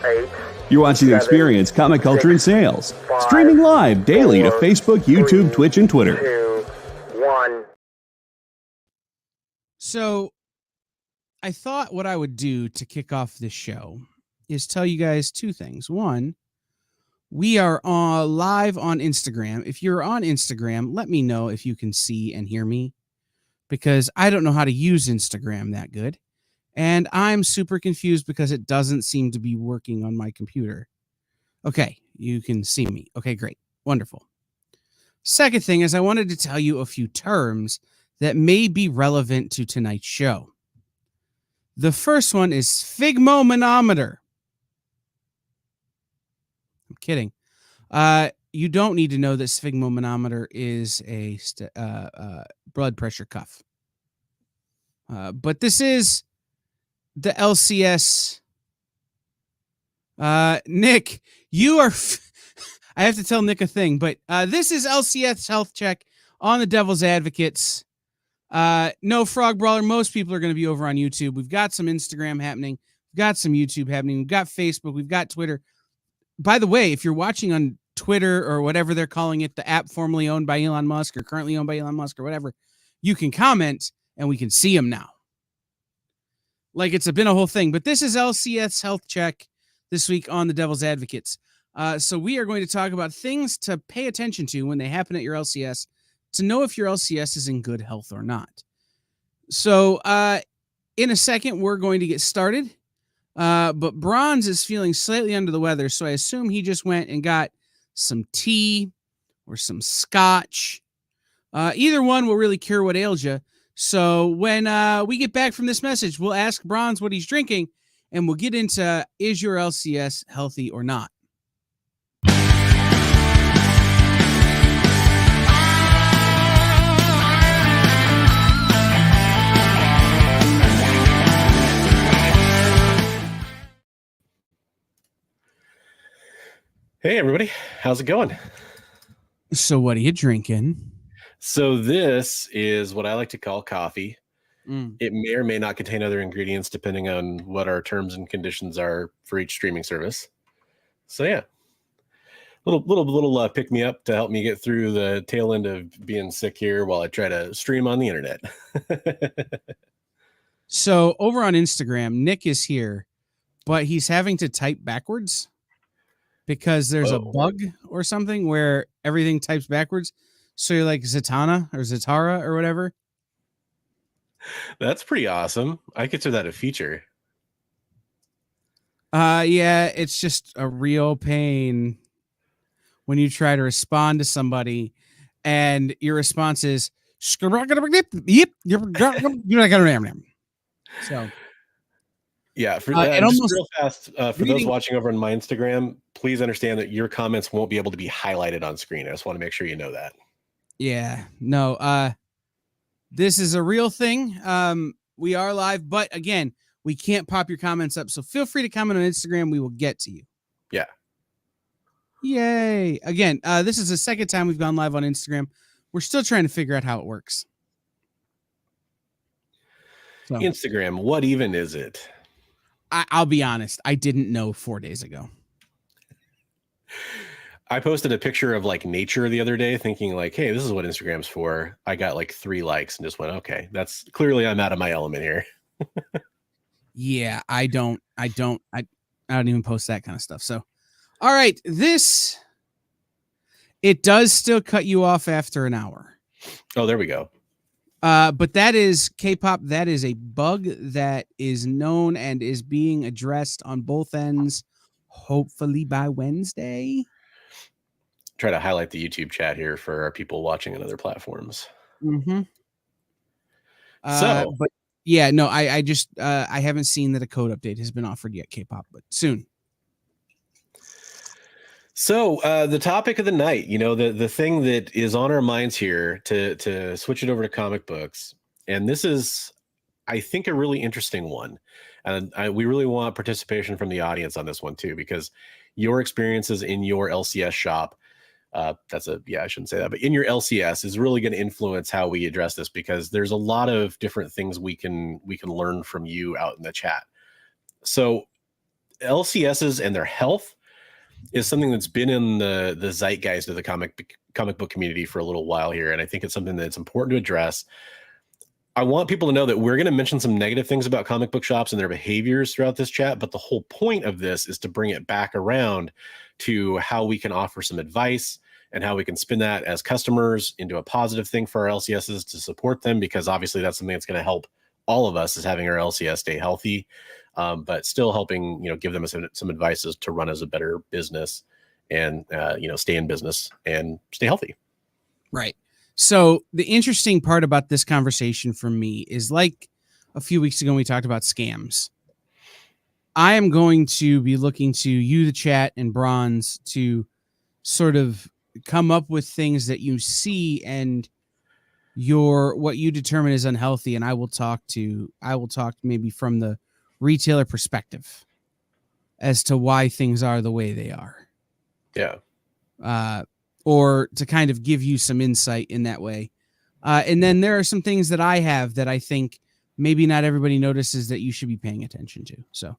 8. You're watching the Experience Comic Culture and Sales. Streaming live daily to Facebook, YouTube, Twitch, and Twitter. 2, 1. So, I thought what I would do to kick off this show is tell you guys two things. One, we are live on Instagram. If you're on Instagram, let me know if you can see and hear me, because I don't know how to use Instagram that good. And I'm super confused because it doesn't seem to be working on my computer. Okay, you can see me. Okay, great. Wonderful. Second thing is I wanted to tell you a few terms that may be relevant to tonight's show. The first one is sphygmomanometer. I'm kidding. You don't need to know that sphygmomanometer is a blood pressure cuff. But this is the LCS. Nick, you are... I have to tell Nick a thing, but this is LCS Health Check on the Devil's Advocates. No Frog Brawler. Most people are going to be over on YouTube. We've got some Instagram happening. We've got some YouTube happening. We've got Facebook. We've got Twitter. By the way, if you're watching on Twitter or whatever they're calling it, the app formerly owned by Elon Musk or currently owned by Elon Musk or whatever, you can comment and we can see them now. Like it's been a whole thing. But this is LCS Health Check this week on the Devil's Advocates. So we are going to talk about things to pay attention to when they happen at your LCS to know if your LCS is in good health or not. So in a second, we're going to get started. But Bronze is feeling slightly under the weather, so I assume he just went and got some tea or some scotch. Either one will really cure what ails you. So when we get back from this message, we'll ask Bronze what he's drinking, and we'll get into, is your LCS healthy or not? Hey, everybody. How's it going? So what are you drinking? So this is what I like to call coffee. Mm. It may or may not contain other ingredients depending on what our terms and conditions are for each streaming service. So yeah, little pick me up to help me get through the tail end of being sick here while I try to stream on the internet. So over on Instagram, Nick is here, but he's having to type backwards because there's a bug or something where everything types backwards. So you're like Zatanna or Zatara or whatever. That's pretty awesome. I consider that a feature. Yeah, it's just a real pain when you try to respond to somebody and your response is so yeah, for almost real fast for those watching over on my Instagram, please understand that your comments won't be able to be highlighted on screen. I just want to make sure you know that. Yeah, no, this is a real thing. We are live, but again, we can't pop your comments up. So feel free to comment on Instagram. We will get to you. Yeah. Yay. Again, this is the second time we've gone live on Instagram. We're still trying to figure out how it works. So, Instagram, what even is it? I'll be honest. I didn't know 4 days ago. I posted a picture of like nature the other day thinking like, hey, this is what Instagram's for. I got like 3 likes and just went, okay, that's clearly I'm out of my element here. Yeah, I don't even post that kind of stuff. So, all right, it does still cut you off after an hour. Oh, there we go. But that is K-pop. That is a bug that is known and is being addressed on both ends, hopefully by Wednesday. Try to highlight the YouTube chat here for our people watching on other platforms. Mm-hmm. So, but yeah, no, I just I haven't seen that a code update has been offered yet, K-pop, but soon. So the topic of the night, the thing that is on our minds here to switch it over to comic books. And this is, I think, a really interesting one. And we really want participation from the audience on this one, too, because your experiences in your LCS shop, I shouldn't say that, but in your LCS is really going to influence how we address this, because there's a lot of different things we can learn from you out in the chat. So LCSs and their health is something that's been in the zeitgeist of the comic book community for a little while here, and I think it's something that's important to address. I want people to know that we're going to mention some negative things about comic book shops and their behaviors throughout this chat, but the whole point of this is to bring it back around to how we can offer some advice and how we can spin that as customers into a positive thing for our LCSs to support them, because obviously that's something that's going to help all of us is having our LCS stay healthy, but still helping, give them some advice as to run as a better business and, stay in business and stay healthy. Right. So the interesting part about this conversation for me is, like a few weeks ago, we talked about scams. I am going to be looking to you, the chat, and Bronze to sort of come up with things that you see and what you determine is unhealthy. And I will talk maybe from the retailer perspective as to why things are the way they are. Yeah. Or to kind of give you some insight in that way. And then there are some things that I have that I think maybe not everybody notices that you should be paying attention to. So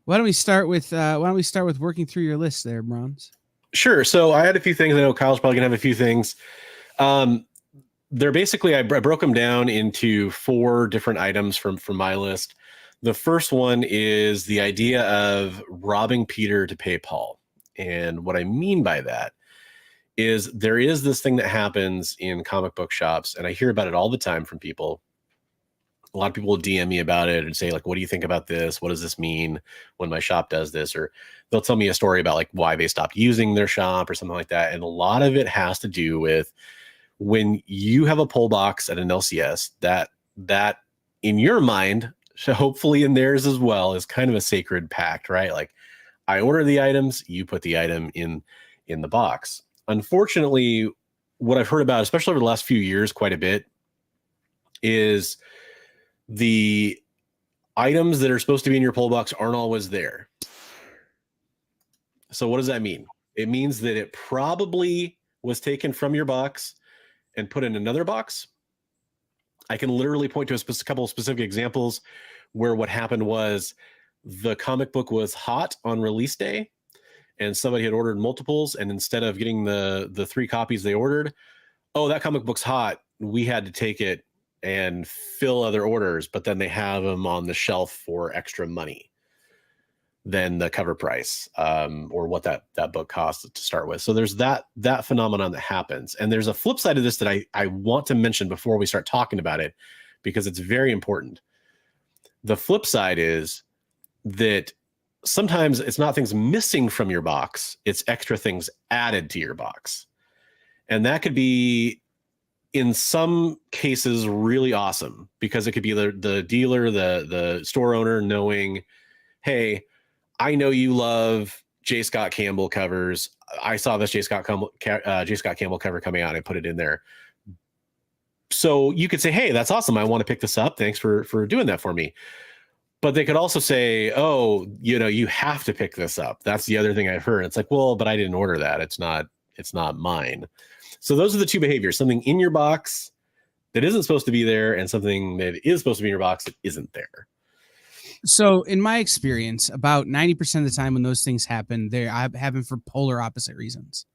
why don't we start with working through your list there, Bronze? Sure. So I had a few things. I know Kyle's probably gonna have a few things. They're basically, I broke them down into 4 different items from my list. The first one is the idea of robbing Peter to pay Paul. And what I mean by that is there is this thing that happens in comic book shops, and I hear about it all the time from people. A lot of people will DM me about it and say, like, what do you think about this? What does this mean when my shop does this? Or they'll tell me a story about like why they stopped using their shop or something like that. And a lot of it has to do with when you have a pull box at an LCS, that in your mind, so hopefully in theirs as well, is kind of a sacred pact, right? Like, I order the items, you put the item in the box. Unfortunately, what I've heard about, especially over the last few years, quite a bit, is the items that are supposed to be in your pull box aren't always there. So what does that mean? It means that it probably was taken from your box and put in another box. I can literally point to a couple of specific examples where what happened was the comic book was hot on release day and somebody had ordered multiples, and instead of getting the 3 copies they ordered, oh, that comic book's hot, we had to take it and fill other orders, but then they have them on the shelf for extra money than the cover price, or what that book costs to start with. So there's that phenomenon that happens. And there's a flip side of this that I want to mention before we start talking about it, because it's very important. The flip side is that sometimes it's not things missing from your box, it's extra things added to your box. And that could be, in some cases, really awesome, because it could be the dealer, the store owner knowing, hey, I know you love J. Scott Campbell covers. I saw this J. Scott Campbell cover coming out and I put it in there. So you could say, hey, that's awesome. I want to pick this up. Thanks for doing that for me. But they could also say, oh, you have to pick this up. That's the other thing I've heard. It's like, well, but I didn't order that. It's not mine. So those are the 2 behaviors: something in your box that isn't supposed to be there, and something that is supposed to be in your box that isn't there. So in my experience, about 90% of the time when those things happen, they happen for polar opposite reasons.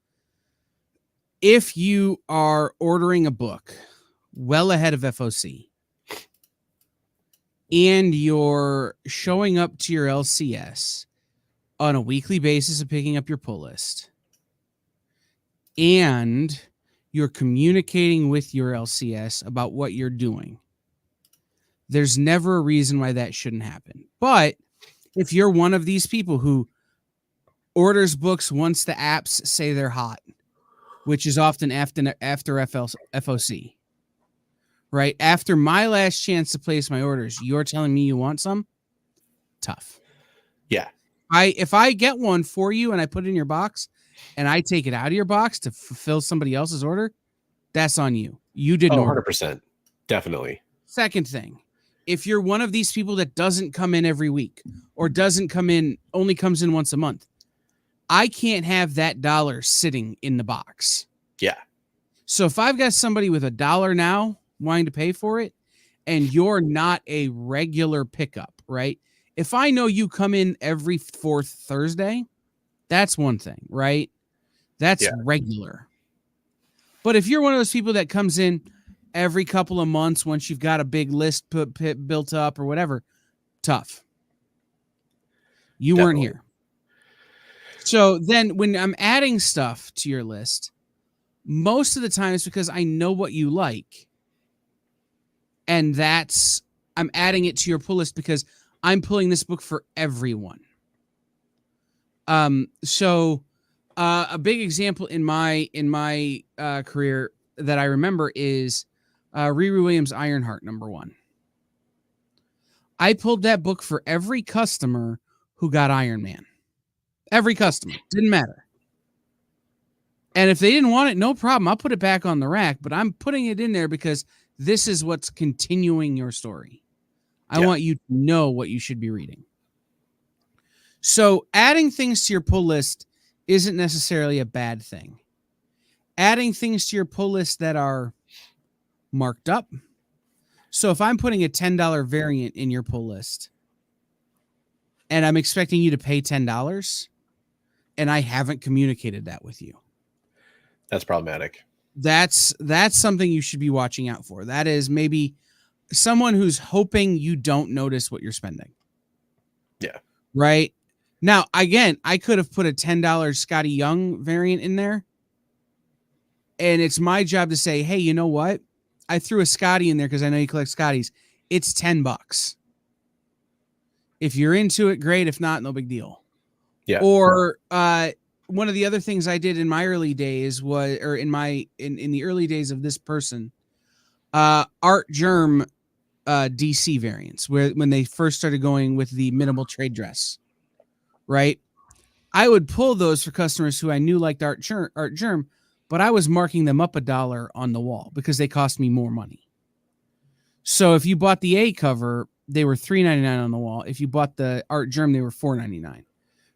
If you are ordering a book well ahead of FOC and you're showing up to your LCS on a weekly basis of picking up your pull list, and you're communicating with your LCS about what you're doing, there's never a reason why that shouldn't happen. But if you're one of these people who orders books once the apps say they're hot, which is often after FOC, right? After my last chance to place my orders, you're telling me you want some? Tough. Yeah. If I get one for you and I put it in your box and I take it out of your box to fulfill somebody else's order, that's on you. You didn't order. 100%. Definitely. Second thing, if you're one of these people that doesn't come in every week or only comes in once a month, I can't have that dollar sitting in the box. Yeah. So if I've got somebody with $1 now wanting to pay for it, and you're not a regular pickup, right? If I know you come in every fourth Thursday, that's one thing, right? That's regular. But if you're one of those people that comes in every couple of months once you've got a big list built up or whatever, tough. You weren't here. So then when I'm adding stuff to your list, most of the time it's because I know what you like. And I'm adding it to your pull list because I'm pulling this book for everyone. So a big example in my career that I remember is Riri Williams' Ironheart #1. I pulled that book for every customer who got Iron Man. Every customer. Didn't matter. And if they didn't want it, no problem. I'll put it back on the rack, but I'm putting it in there because this is what's continuing your story. I want you to know what you should be reading. So adding things to your pull list isn't necessarily a bad thing. Adding things to your pull list that are marked up. So if I'm putting a $10 variant in your pull list and I'm expecting you to pay $10 and I haven't communicated that with you, that's problematic. That's something you should be watching out for. That is maybe someone who's hoping you don't notice what you're spending. Yeah. Right? Now, again, I could have put a $10 Scotty Young variant in there. And it's my job to say, hey, you know what? I threw a Scotty in there because I know you collect Scotties. It's $10. If you're into it, great. If not, no big deal. Yeah. Or one of the other things I did in my early days was, or in the early days of this person, Art Germ DC variants, when they first started going with the minimal trade dress, right? I would pull those for customers who I knew liked Art Germ, but I was marking them up $1 on the wall because they cost me more money. So if you bought the A cover, they were $3.99 on the wall. If you bought the Art Germ, they were $4.99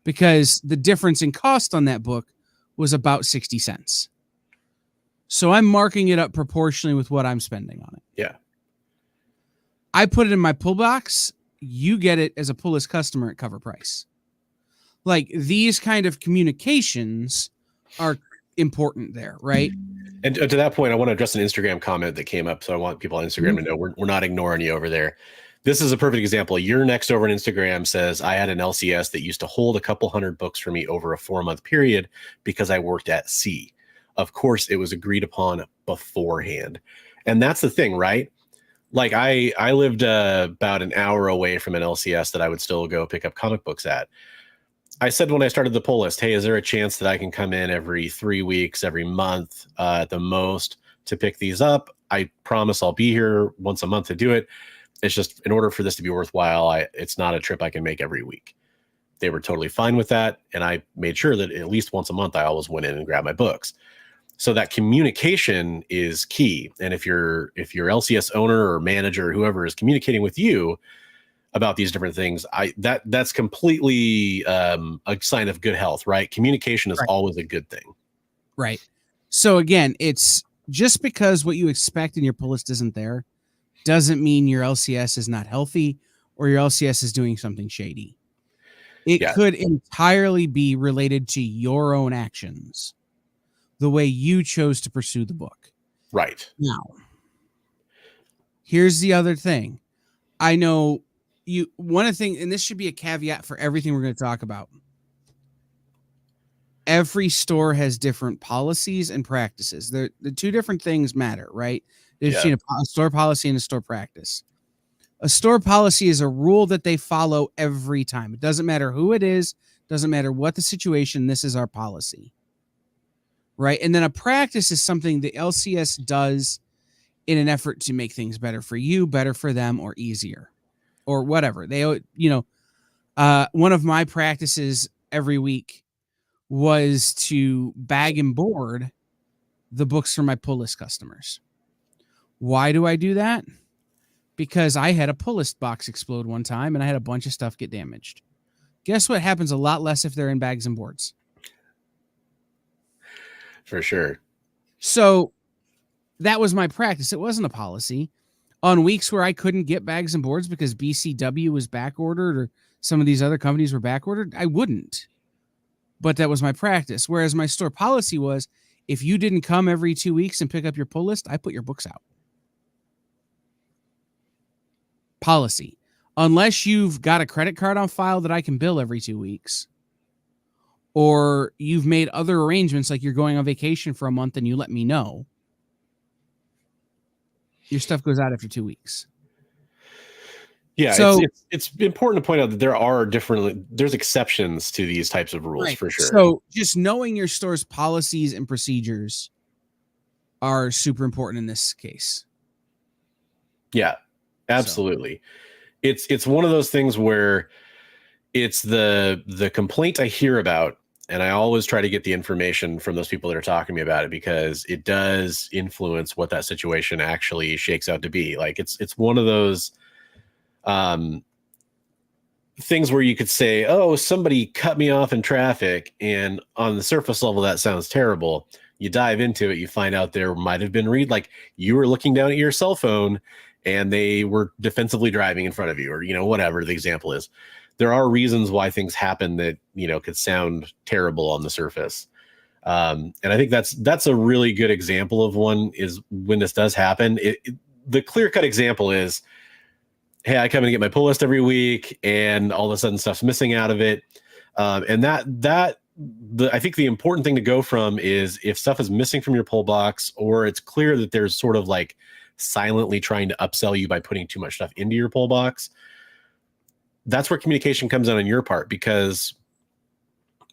because the difference in cost on that book was about 60 cents. So I'm marking it up proportionally with what I'm spending on it. Yeah. I put it in my pull box. You get it as a pull list customer at cover price. Like these kind of communications are important there, right? And to that point, I want to address an Instagram comment that came up. So I want people on Instagram to know we're not ignoring you over there. This is a perfect example. Your next over on Instagram says, I had an LCS that used to hold a couple hundred books for me over a 4-month period because I worked at sea. Of course, it was agreed upon beforehand. And that's the thing, right? Like I lived about an hour away from an LCS that I would still go pick up comic books at. I said when I started the pull list, hey, is there a chance that I can come in every 3 weeks, every month at the most to pick these up? I promise I'll be here once a month to do it. It's just in order for this to be worthwhile, it's not a trip I can make every week. They were totally fine with that. And I made sure that at least once a month, I always went in and grabbed my books. So that communication is key. And if your LCS owner or manager or whoever is communicating with you about these different things, that's completely a sign of good health, right? Communication is always a good thing. Right. So again, it's just because what you expect in your pull list isn't there doesn't mean your LCS is not healthy or your LCS is doing something shady. It could entirely be related to your own actions, the way you chose to pursue the book. Right. Now, here's the other thing. I know one of the things, and this should be a caveat for everything we're going to talk about. Every store has different policies and practices. The two different things matter, right? There's between a store policy and a store practice. A store policy is a rule that they follow every time. It doesn't matter who it is, doesn't matter what the situation, this is our policy. Right? And then a practice is something the LCS does in an effort to make things better for you, better for them, or easier, or whatever. They, one of my practices every week was to bag and board the books for my pull list customers. Why do I do that? Because I had a pull list box explode one time and I had a bunch of stuff get damaged. Guess what happens a lot less if they're in bags and boards? For sure. So that was my practice. It wasn't a policy. On weeks where I couldn't get bags and boards because BCW was back ordered or some of these other companies were back ordered, I wouldn't. But that was my practice. Whereas my store policy was, if you didn't come every 2 weeks and pick up your pull list, I put your books out. Policy. Unless you've got a credit card on file that I can bill every 2 weeks, or you've made other arrangements like you're going on vacation for a month and you let me know, your stuff goes out after 2 weeks. Yeah, so it's important to point out that there's exceptions to these types of rules, right. for sure. So just knowing your store's policies and procedures are super important in this case. Yeah, absolutely. So. It's one of those things where it's the complaint I hear about, and I always try to get the information from those people that are talking to me about it, because it does influence what that situation actually shakes out to be. Like it's one of those things where you could say, oh, somebody cut me off in traffic, and on the surface level that sounds terrible. You dive into it, you find out there might have been like you were looking down at your cell phone and they were defensively driving in front of you, or whatever the example is. There are reasons why things happen that could sound terrible on the surface, and I think that's a really good example of one, is when this does happen. The clear-cut example is, hey, I come and get my pull list every week, and all of a sudden stuff's missing out of it. And I think the important thing to go from is, if stuff is missing from your pull box, or it's clear that there's sort of like silently trying to upsell you by putting too much stuff into your pull box, that's where communication comes in on your part. Because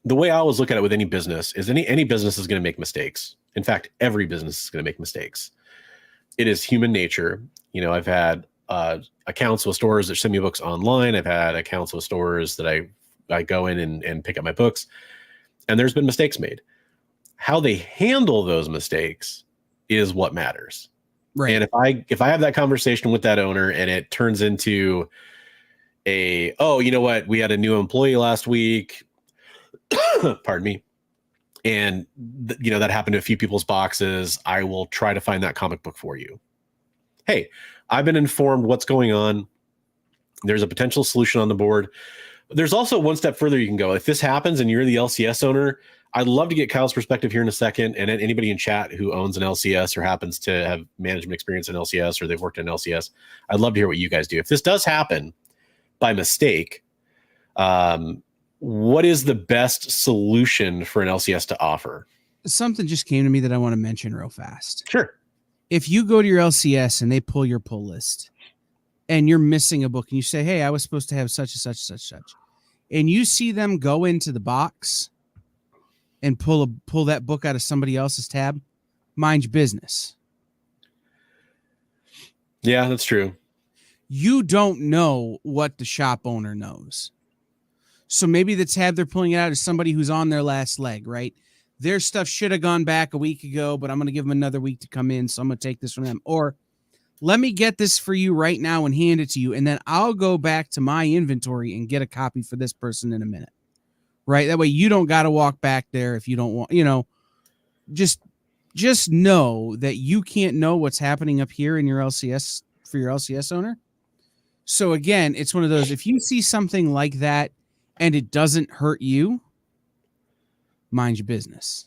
the way I always look at it with any business is any business is going to make mistakes. In fact, every business is going to make mistakes. It is human nature. I've had accounts with stores that send me books online. I've had accounts with stores that I go in and pick up my books, and there's been mistakes made. How they handle those mistakes is what matters. Right. And if I have that conversation with that owner and it turns into oh, you know what, we had a new employee last week, pardon me, and that happened to a few people's boxes, I will try to find that comic book for you. Hey, I've been informed what's going on. There's a potential solution on the board. There's also one step further you can go. If this happens and you're the LCS owner, I'd love to get Kyle's perspective here in a second. And anybody in chat who owns an LCS or happens to have management experience in LCS, or they've worked in LCS, I'd love to hear what you guys do. If this does happen by mistake, what is the best solution for an LCS to offer? Something just came to me that I want to mention real fast. Sure. If you go to your LCS and they pull your pull list and you're missing a book, and you say, hey, I was supposed to have such and such, such, such, and you see them go into the box and pull that book out of somebody else's tab, mind your business. Yeah, that's true. You don't know what the shop owner knows. So maybe the tab they're pulling it out is somebody who's on their last leg, right? Their stuff should have gone back a week ago, but I'm going to give them another week to come in, so I'm going to take this from them. Or let me get this for you right now and hand it to you, and then I'll go back to my inventory and get a copy for this person in a minute, right? That way you don't got to walk back there if you don't want, just know that you can't know what's happening up here in your LCS for your LCS owner. So again, it's one of those, if you see something like that and it doesn't hurt you, mind your business.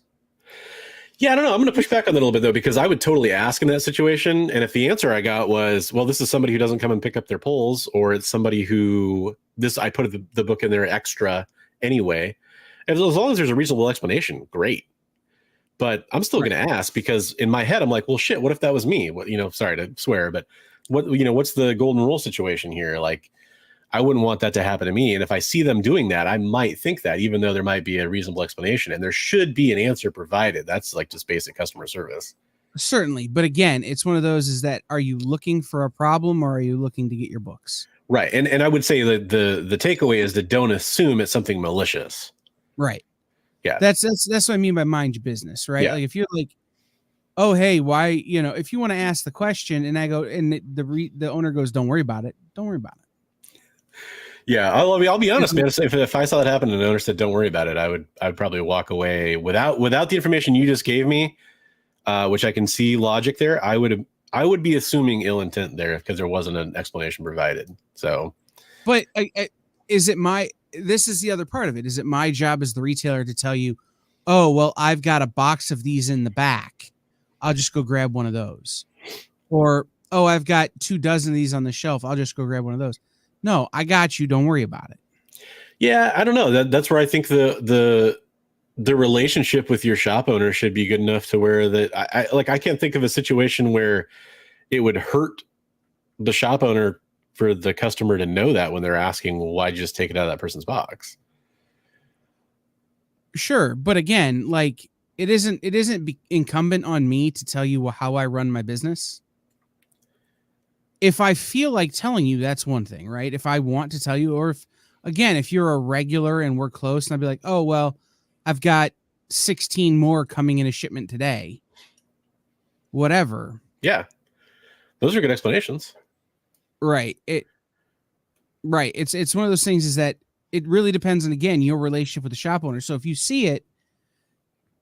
Yeah, I don't know. I'm going to push back on that a little bit, though, because I would totally ask in that situation. And if the answer I got was, well, this is somebody who doesn't come and pick up their pulls, or it's somebody who I put the book in there extra anyway, as long as there's a reasonable explanation, great. But I'm still going to ask, because in my head, I'm like, well, shit, what if that was me? What, sorry to swear, but what's the golden rule situation here? Like, I wouldn't want that to happen to me. And if I see them doing that, I might think that, even though there might be a reasonable explanation, and there should be an answer provided. That's like just basic customer service. Certainly. But again, it's one of those, is that, are you looking for a problem, or are you looking to get your books? Right. And I would say that the takeaway is that don't assume it's something malicious. Right. Yeah. That's what I mean by mind your business, right? Yeah. Like, if you're like, oh, hey, why, if you want to ask the question, and I go, and the owner goes, don't worry about it. Don't worry about it. Yeah, I'll be honest, man. If I saw that happen and an owner said, "Don't worry about it," I would probably walk away without the information you just gave me, which I can see logic there. I would I would be assuming ill intent there because there wasn't an explanation provided. So, but this is the other part of it. Is it my job as the retailer to tell you, oh, well, I've got a box of these in the back, I'll just go grab one of those. Or, oh, I've got 24 of these on the shelf, I'll just go grab one of those. No, I got you. Don't worry about it. Yeah, I don't know. That's where I think the relationship with your shop owner should be good enough to where that I can't think of a situation where it would hurt the shop owner for the customer to know that when they're asking, why'd you just take it out of that person's box? Sure, but again, like it isn't incumbent on me to tell you how I run my business. If I feel like telling you, that's one thing, right? If I want to tell you, or if you're a regular and we're close, and I'd be like, oh, well, I've got 16 more coming in a shipment today. Whatever. Yeah. Those are good explanations. Right. It's one of those things is that it really depends on, again, your relationship with the shop owner. So if you see it,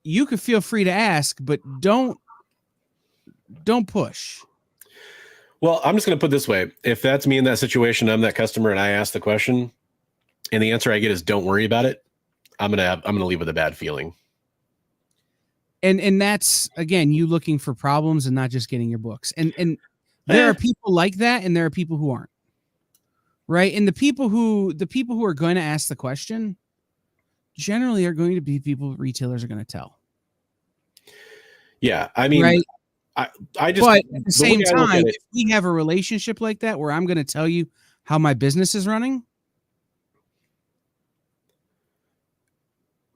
you could feel free to ask, but don't push. Well, I'm just going to put it this way. If that's me in that situation, I'm that customer and I ask the question and the answer I get is don't worry about it, I'm going to leave with a bad feeling. And that's, again, you looking for problems and not just getting your books. And there are people like that, and there are people who aren't. Right? And the people who are going to ask the question generally are going to be people retailers are going to tell. Yeah, I mean, right? I just, but at the same time, if we have a relationship like that where I'm going to tell you how my business is running,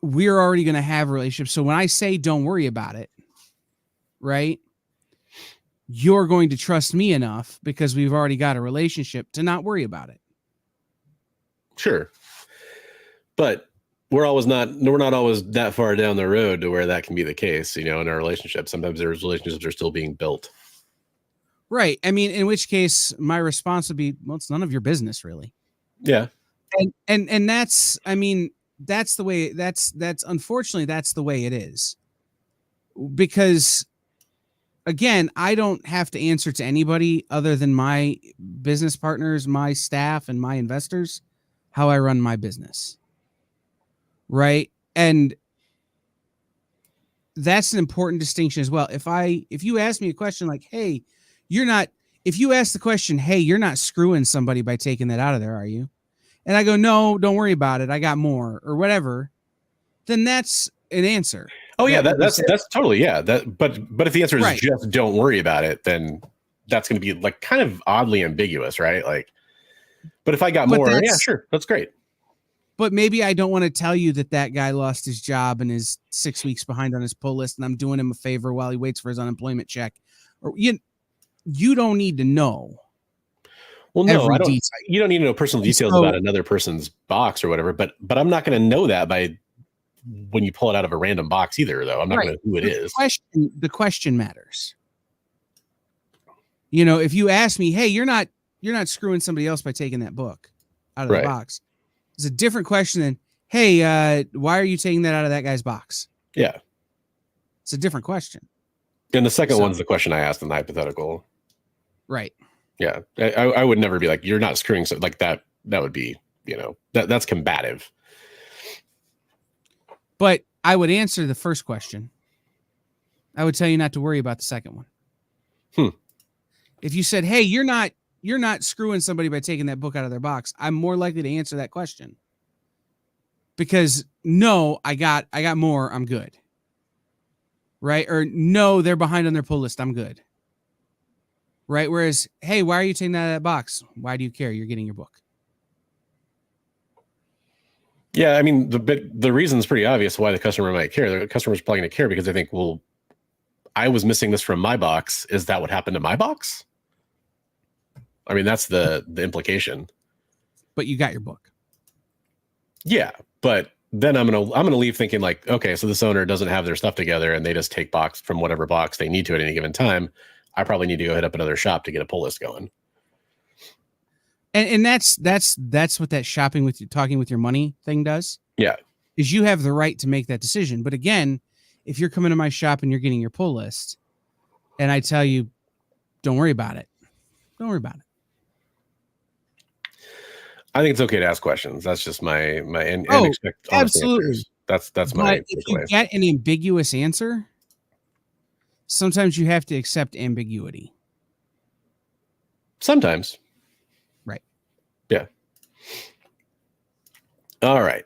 we're already going to have a relationship. So when I say don't worry about it, right, you're going to trust me enough because we've already got a relationship to not worry about it. Sure. But we're not always that far down the road to where that can be the case, in our relationship. Sometimes there's relationships are still being built. Right. I mean, in which case my response would be, well, it's none of your business really. Yeah. And that's, I mean, that's the way that's unfortunately that's the way it is. Because again, I don't have to answer to anybody other than my business partners, my staff, and my investors how I run my business. Right. And that's an important distinction as well. If you ask me a question like, hey, if you ask the question, hey, you're not screwing somebody by taking that out of there, are you? And I go, no, don't worry about it, I got more, or whatever, then that's an answer. Oh yeah, that's totally, yeah. But if the answer is just don't worry about it, then that's going to be like kind of oddly ambiguous, right? Like, but if I got more, yeah, sure, that's great. But maybe I don't want to tell you that guy lost his job and is 6 weeks behind on his pull list, and I'm doing him a favor while he waits for his unemployment check. Or you don't need to know. Well, no, you don't need to know personal details about another person's box or whatever. But I'm not going to know that by when you pull it out of a random box either, though. I'm not going to know who it is. The question matters. If you ask me, hey, you're not screwing somebody else by taking that book out of the box. It's a different question than, hey, why are you taking that out of that guy's box? Yeah. It's a different question. And the second one's the question I asked in the hypothetical. Right. Yeah. I would never be like, you're not screwing. So like that would be, that's combative. But I would answer the first question. I would tell you not to worry about the second one. If you said, hey, you're not screwing somebody by taking that book out of their box, I'm more likely to answer that question. Because no, I got more, I'm good. Right? Or no, they're behind on their pull list, I'm good. Right? Whereas, hey, why are you taking that out of that box? Why do you care? You're getting your book. Yeah, I mean, the reason's pretty obvious why the customer might care. The customer's probably going to care because they think, well, I was missing this from my box. Is that what happened to my box? I mean, that's the implication. But you got your book. Yeah, but then I'm gonna leave thinking like, okay, so this owner doesn't have their stuff together and they just take box from whatever box they need to at any given time. I probably need to go hit up another shop to get a pull list going. And that's what that talking with your money thing does. Yeah. Is you have the right to make that decision. But again, if you're coming to my shop and you're getting your pull list and I tell you, don't worry about it. Don't worry about it. I think it's okay to ask questions. That's just my and Oh, expect honest absolutely. answers. That's my But if you takeaway. get an ambiguous answer, sometimes you have to accept ambiguity. Sometimes. Right. Yeah. All right.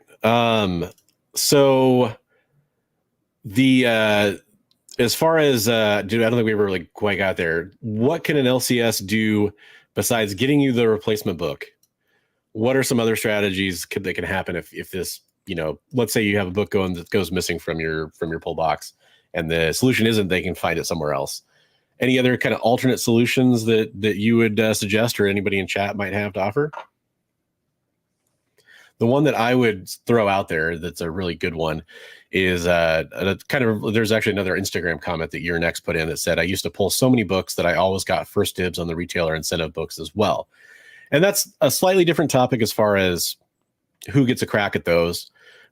So the as far as dude, I don't think we ever really quite got there. What can an LCS do besides getting you the replacement book? What are some other strategies that can happen if this, let's say you have a book that goes missing from your pull box, and the solution isn't they can find it somewhere else? Any other kind of alternate solutions that you would suggest, or anybody in chat might have to offer? The one that I would throw out there that's a really good one is there's actually another Instagram comment that Your Next put in that said, I used to pull so many books that I always got first dibs on the retailer incentive books as well. And that's a slightly different topic as far as who gets a crack at those.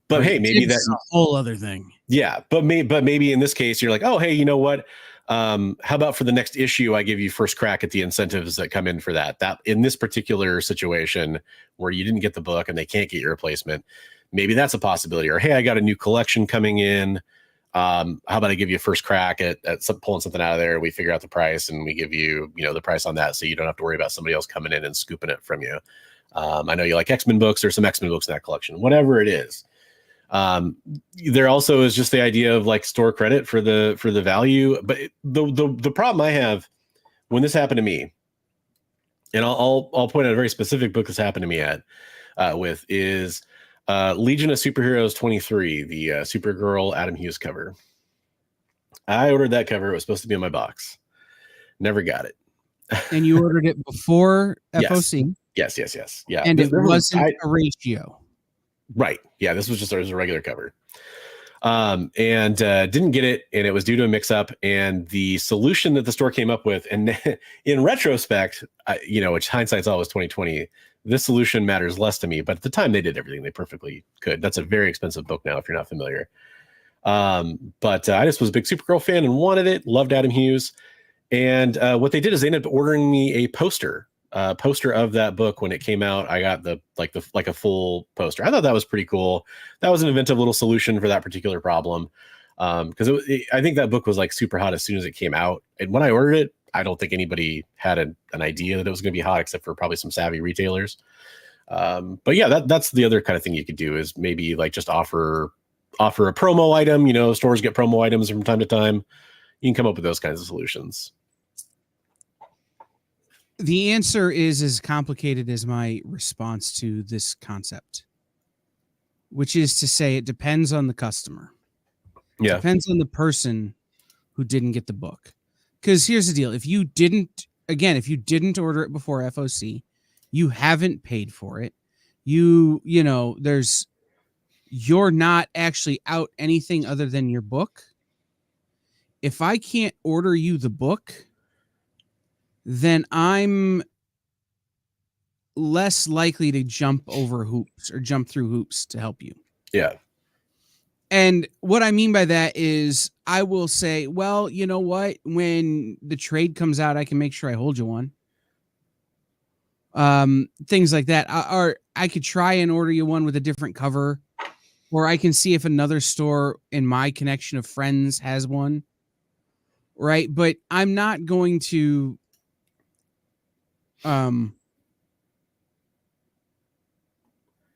But Right. hey, maybe that's a whole other thing. Yeah, but maybe in this case, you're like, oh, hey, you know what? How about for the next issue, I give you first crack at the incentives that come in for that. That in this particular situation where you didn't get the book and they can't get your replacement, maybe that's a possibility. Or hey, I got a new collection coming in. How about I give you a first crack at pulling something out of there? We figure out the price and we give you, the price on that, so you don't have to worry about somebody else coming in and scooping it from you. I know you like X-Men books. There's some X-Men books in that collection. Whatever it is. There also is just the idea of like store credit for the value. But the problem I have when this happened to me, and I'll point out a very specific book this happened to me with is Legion of Superheroes 23, the Supergirl Adam Hughes cover. I ordered that cover. It was supposed to be in my box. Never got it. And you ordered it before FOC. Yes. Yeah. And it wasn't a ratio. Right. Yeah. This was just a regular cover. And didn't get it. And it was due to a mix up. And the solution that the store came up with, and in retrospect, which hindsight's always 2020, this solution matters less to me. But at the time, they did everything they perfectly could. That's a very expensive book now, if you're not familiar. But I just was a big Supergirl fan and wanted it. Loved Adam Hughes. And what they did is they ended up ordering me a poster of that book when it came out. I got a full poster. I thought that was pretty cool. That was an inventive little solution for that particular problem. Because I think that book was like super hot as soon as it came out. And when I ordered it, I don't think anybody had an idea that it was going to be hot, except for probably some savvy retailers. But yeah, that's the other kind of thing you could do is maybe like just offer a promo item. Stores get promo items from time to time. You can come up with those kinds of solutions. The answer is as complicated as my response to this concept, which is to say it depends on the customer. Yeah. It depends on the person who didn't get the book. Because here's the deal. If you didn't order it before FOC, you haven't paid for it. You're not actually out anything other than your book. If I can't order you the book, then I'm less likely to jump over hoops or jump through hoops to help you. Yeah. And what I mean by that is I will say, well, you know what? When the trade comes out, I can make sure I hold you one. Things like that. Or I could try and order you one with a different cover, or I can see if another store in my connection of friends has one. Right. But I'm not going to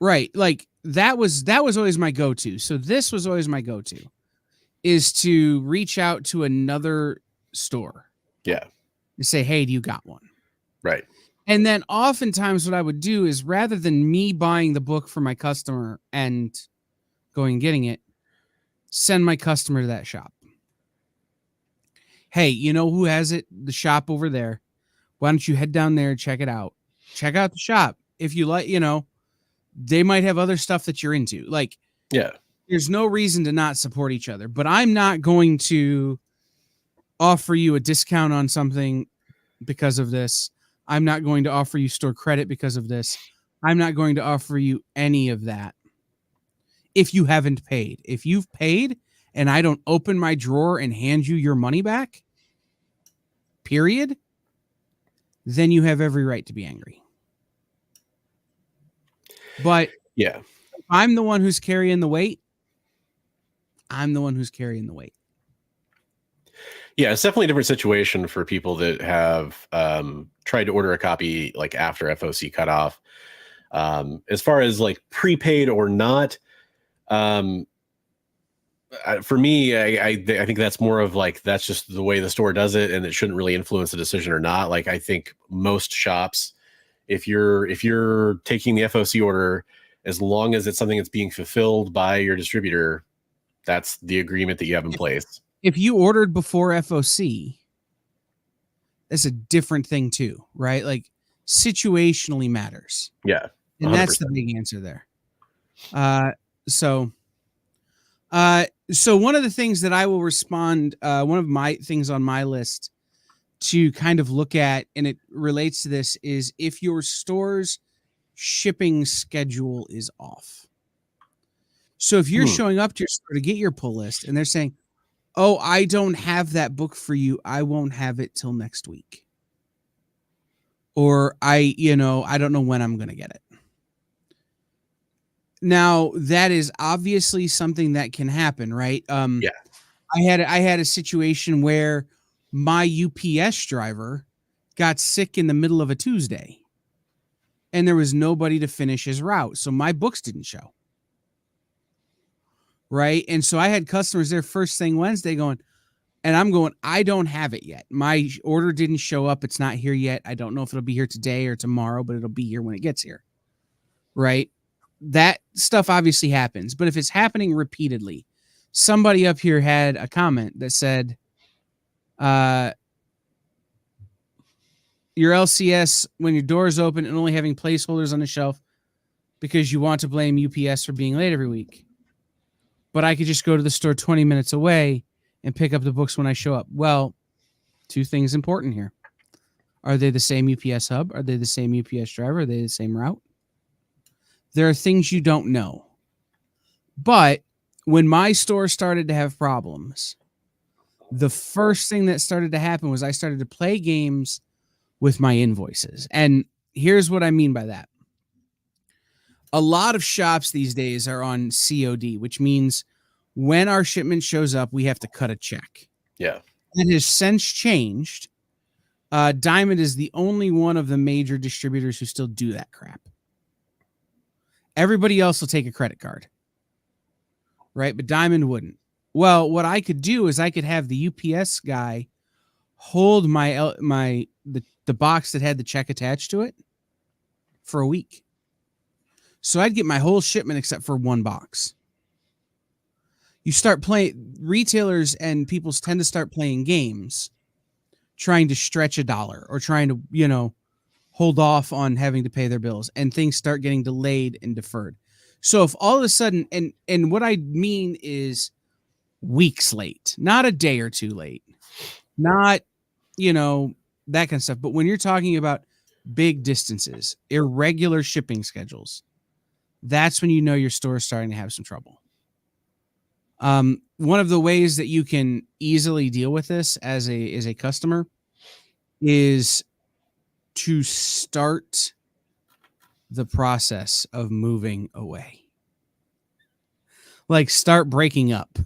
right, like that was always my go-to. So this was always my go-to, is to reach out to another store. Yeah. And say, hey, do you got one? Right. And then oftentimes what I would do is, rather than me buying the book for my customer and going and getting it, send my customer to that shop. Hey, you know who has it? The shop over there. Why don't you head down there and check it out? Check out the shop. If you like, they might have other stuff that you're into. Like, yeah, there's no reason to not support each other, but I'm not going to offer you a discount on something because of this. I'm not going to offer you store credit because of this. I'm not going to offer you any of that if you haven't paid. If you've paid and I don't open my drawer and hand you your money back, period, then you have every right to be angry. But Yeah. if I'm the one who's carrying the weight, I'm the one who's carrying the weight. Yeah, it's definitely a different situation for people that have tried to order a copy like after FOC cutoff. As far as like prepaid or not, for me, I think that's more of like that's just the way the store does it, and it shouldn't really influence the decision or not. Like I think most shops, if you're taking the FOC order, as long as it's something that's being fulfilled by your distributor, that's the agreement that you have in place. If you ordered before FOC, that's a different thing too, right? Like situationally matters. Yeah. 100%. And that's the big answer there. So one of the things that I will respond, one of my things on my list to kind of look at, and it relates to this, is if your store's shipping schedule is off. So if you're showing up to your store to get your pull list and they're saying, oh, I don't have that book for you, I won't have it till next week. Or I don't know when I'm going to get it. Now, that is obviously something that can happen, right? Yeah. I had a situation where my UPS driver got sick in the middle of a Tuesday and there was nobody to finish his route. So my books didn't show. Right. And so I had customers there first thing Wednesday going, and I'm going, I don't have it yet. My order didn't show up. It's not here yet. I don't know if it'll be here today or tomorrow, but it'll be here when it gets here. Right. That stuff obviously happens. But if it's happening repeatedly, somebody up here had a comment that said, your LCS, when your door is open and only having placeholders on the shelf because you want to blame UPS for being late every week. But I could just go to the store 20 minutes away and pick up the books when I show up. Well, two things important here. Are they the same UPS hub? Are they the same UPS driver? Are they the same route? There are things you don't know. But when my store started to have problems, the first thing that started to happen was I started to play games with my invoices. And here's what I mean by that. A lot of shops these days are on COD, which means when our shipment shows up, we have to cut a check. Yeah. It has since changed. Diamond is the only one of the major distributors who still do that crap. Everybody else will take a credit card. Right? But Diamond wouldn't. Well, what I could do is I could have the UPS guy hold the box that had the check attached to it for a week. So I'd get my whole shipment except for one box. You start playing, retailers and people tend to start playing games, trying to stretch $1 or trying to, hold off on having to pay their bills, and things start getting delayed and deferred. So if all of a sudden, and what I mean is weeks late, not a day or two late, not, that kind of stuff. But when you're talking about big distances, irregular shipping schedules, that's when you know your store is starting to have some trouble. One of the ways that you can easily deal with this as a customer is to start the process of moving away. Like start breaking up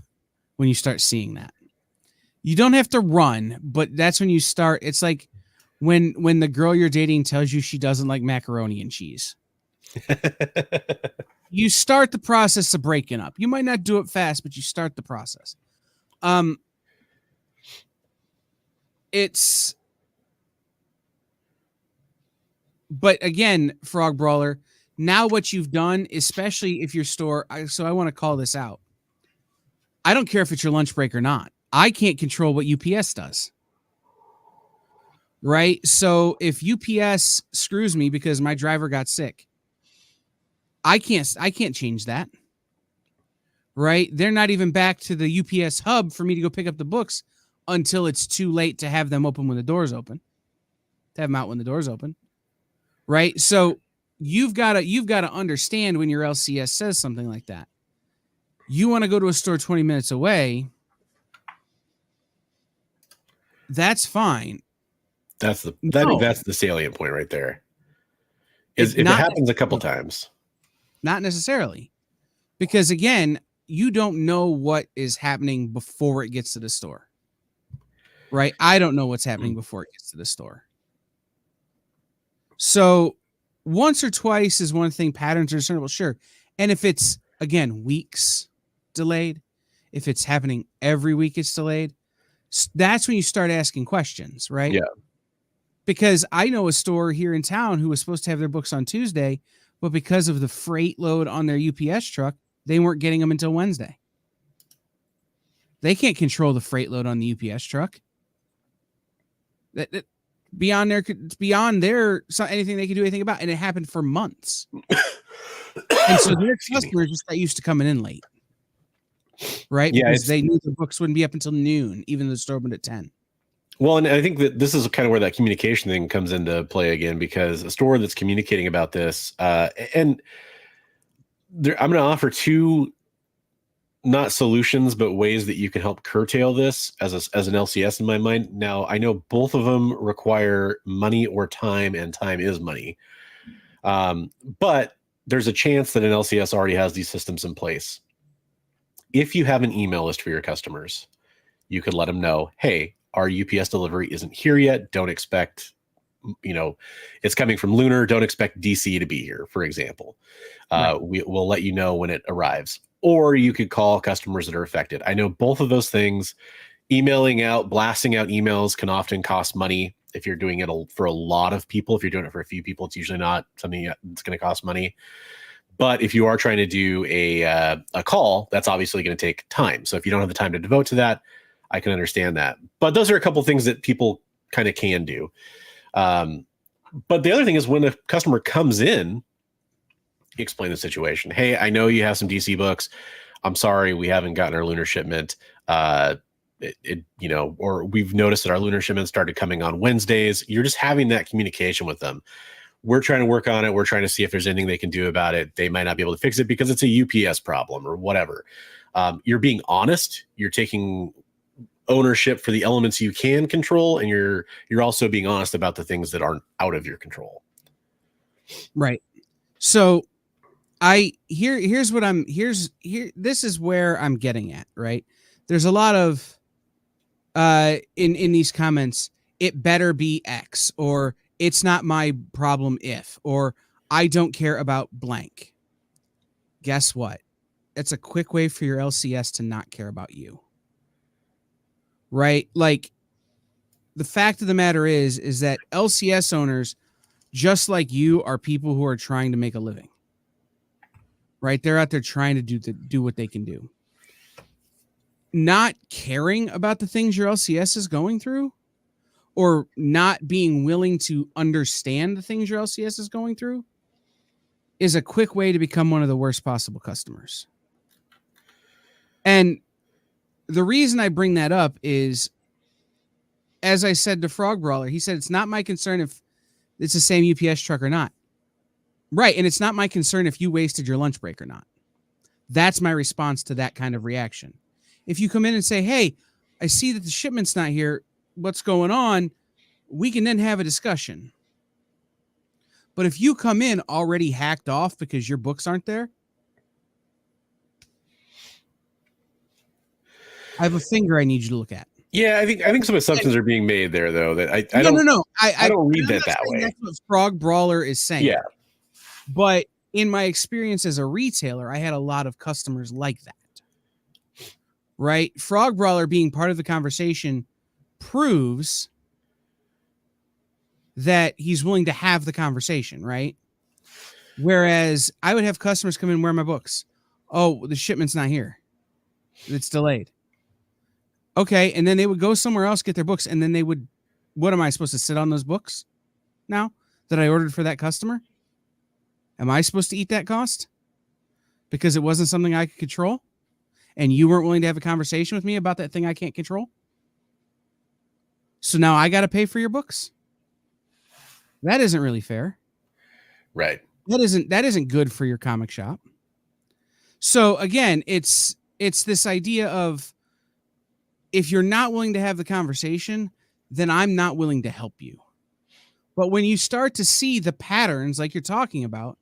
when you start seeing that. You don't have to run, but that's when you start. It's like when the girl you're dating tells you she doesn't like macaroni and cheese. You start the process of breaking up. You might not do it fast, but you start the process. But again, Frog Brawler, now what you've done, especially if your store, so I want to call this out. I don't care if it's your lunch break or not. I can't control what UPS does. Right? So if UPS screws me because my driver got sick, I can't change that. Right? They're not even back to the UPS hub for me to go pick up the books until it's too late to have them open when the door's open. To have them out when the door's open. Right? So you've got to understand when your LCS says something like that. You want to go to a store 20 minutes away, that's fine. I think No. that's the salient point right there. Is It's if it not happens a couple times. Not necessarily. Because again, you don't know what is happening before it gets to the store. Right? I don't know what's happening before it gets to the store. So once or twice is one thing, patterns are discernible, sure. And if it's, again, weeks delayed, if it's happening every week it's delayed, that's when you start asking questions, right? Yeah. Because I know a store here in town who was supposed to have their books on Tuesday, but because of the freight load on their UPS truck, they weren't getting them until Wednesday. They can't control the freight load on the UPS truck. That beyond their anything they can do anything about, and it happened for months. And so their customers just got used to coming in late, right? Yeah, because they knew the books wouldn't be up until noon, even though the store opened at 10. Well, and I think that this is kind of where that communication thing comes into play again, because a store that's communicating about this, and I'm going to offer two, not solutions, but ways that you can help curtail this as an LCS in my mind. Now, I know both of them require money or time, and time is money. But there's a chance that an LCS already has these systems in place. If you have an email list for your customers, you could let them know, hey, our UPS delivery isn't here yet. Don't expect, it's coming from Lunar. Don't expect DC to be here, for example. Right. We'll let you know when it arrives. Or you could call customers that are affected. I know both of those things. Blasting out emails can often cost money. If you're doing it for a lot of people, if you're doing it for a few people, it's usually not something that's going to cost money. But if you are trying to do a call, that's obviously going to take time. So if you don't have the time to devote to that, I can understand that. But those are a couple of things that people kind of can do. But the other thing is, when a customer comes in, explain the situation. Hey, I know you have some DC books. I'm sorry, we haven't gotten our Lunar shipment. Or we've noticed that our Lunar shipment started coming on Wednesdays. You're just having that communication with them. We're trying to work on it. We're trying to see if there's anything they can do about it. They might not be able to fix it because it's a UPS problem or whatever. You're being honest. You're taking ownership for the elements you can control, and you're also being honest about the things that aren't out of your control. Right. So this is where I'm getting at, right? There's a lot of in these comments, it better be X, or it's not my problem if, or I don't care about blank. Guess what? It's a quick way for your LCS to not care about you. Right? Like, the fact of the matter is that LCS owners, just like you, are people who are trying to make a living. Right? They're out there trying to do what they can do. Not caring about the things your LCS is going through, or not being willing to understand the things your LCS is going through, is a quick way to become one of the worst possible customers. And the reason I bring that up is, as I said to Frog Brawler, he said, it's not my concern if it's the same UPS truck or not. Right. And it's not my concern if you wasted your lunch break or not. That's my response to that kind of reaction. If you come in and say, hey, I see that the shipment's not here, what's going on? We can then have a discussion. But if you come in already hacked off because your books aren't there, I have a finger I need you to look at. Yeah, I think some assumptions are being made there, though, that I don't read that way. That's what Frog Brawler is saying. Yeah. But in my experience as a retailer, I had a lot of customers like that. Right? Frog Brawler being part of the conversation proves that he's willing to have the conversation, right? Whereas I would have customers come in, where are my books? Oh, the shipment's not here. It's delayed. Okay, and then they would go somewhere else, get their books, and then they would, what am I supposed to sit on those books now that I ordered for that customer? Am I supposed to eat that cost? Because it wasn't something I could control? And you weren't willing to have a conversation with me about that thing I can't control? So now I got to pay for your books? That isn't really fair. Right. That isn't good for your comic shop. So again, it's this idea of, if you're not willing to have the conversation, then I'm not willing to help you. But when you start to see the patterns like you're talking about,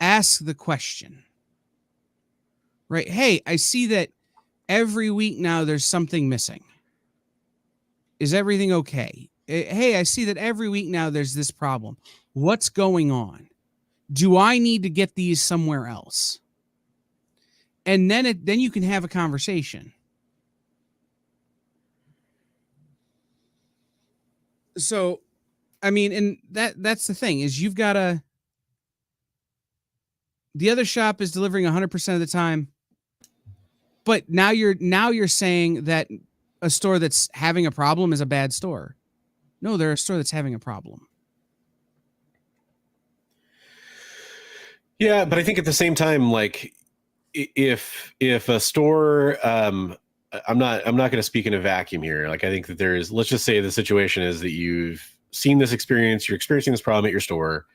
ask the question. Right? Hey, I see that every week now there's something missing. Is everything okay? Hey, I see that every week now there's this problem. What's going on? Do I need to get these somewhere else? And then you can have a conversation. So, I mean, and that's the thing is you've got to. The other shop is delivering 100% of the time, but now you're saying that a store that's having a problem is a bad store. No, they're a store that's having a problem. Yeah, but I think at the same time, like if a store, I'm not going to speak in a vacuum here. Like I think that there is. Let's just say the situation is that you've seen this experience, you're experiencing this problem at your store,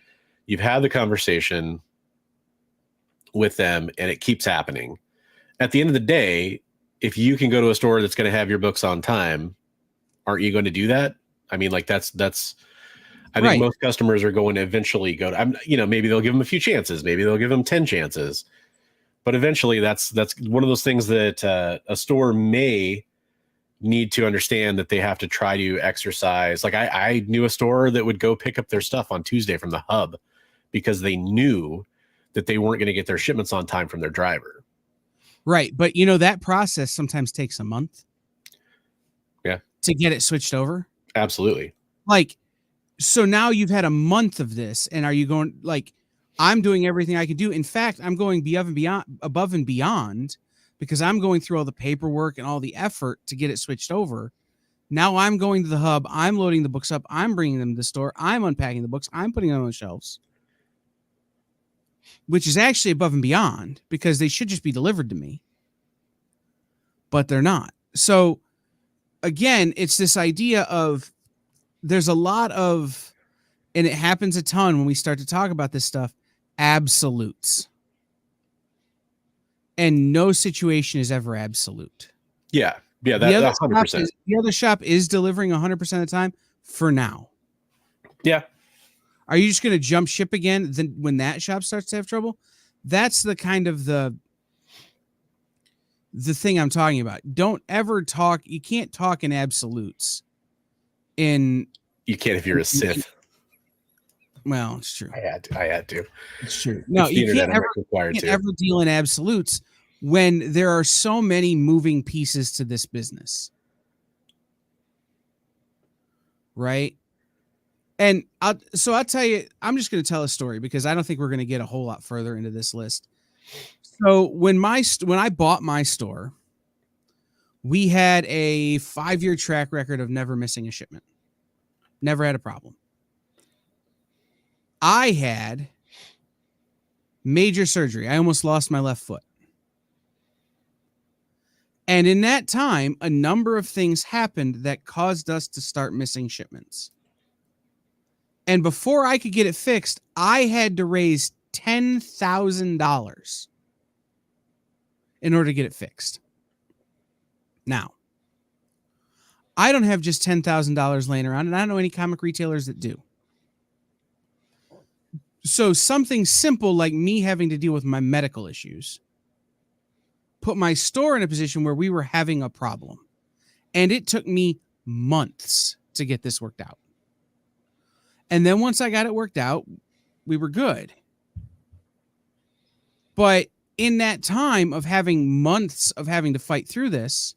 you've had the conversation with them, and it keeps happening. At the end of the day, if you can go to a store that's going to have your books on time, aren't you going to do that? I mean, like that's. I think most customers are going to eventually go to, maybe they'll give them a few chances. Maybe they'll give them 10 chances. But eventually that's one of those things that a store may need to understand that they have to try to exercise. Like I knew a store that would go pick up their stuff on Tuesday from the hub because they knew that they weren't going to get their shipments on time from their driver. Right. But, that process sometimes takes a month. Yeah. To get it switched over. Absolutely. Like, so now you've had a month of this, and are you going like, I'm doing everything I can do. In fact, I'm going above and beyond because I'm going through all the paperwork and all the effort to get it switched over. Now I'm going to the hub. I'm loading the books up. I'm bringing them to the store. I'm unpacking the books. I'm putting them on the shelves, which is actually above and beyond because they should just be delivered to me, but they're not. So again, it's this idea of there's a lot of, and it happens a ton when we start to talk about this stuff, absolutes. And no situation is ever absolute. Yeah. Yeah. That's 100%. The other shop is delivering 100% of the time for now. Yeah. Are you just going to jump ship again then when that shop starts to have trouble? That's the kind of the thing I'm talking about. Don't ever talk. You can't talk in absolutes. You can't if you're a Sith. Well, it's true. I had to. It's true. No, you can't ever deal in absolutes when there are so many moving pieces to this business. Right? And I'll tell you, I'm just going to tell a story because I don't think we're going to get a whole lot further into this list. So when I bought my store, we had a 5-year track record of never missing a shipment. Never had a problem. I had major surgery. I almost lost my left foot. And in that time, a number of things happened that caused us to start missing shipments. And before I could get it fixed, I had to raise $10,000 in order to get it fixed. Now, I don't have just $10,000 laying around, and I don't know any comic retailers that do. So something simple like me having to deal with my medical issues put my store in a position where we were having a problem. And it took me months to get this worked out. And then once I got it worked out, we were good. But in that time of having months of having to fight through this,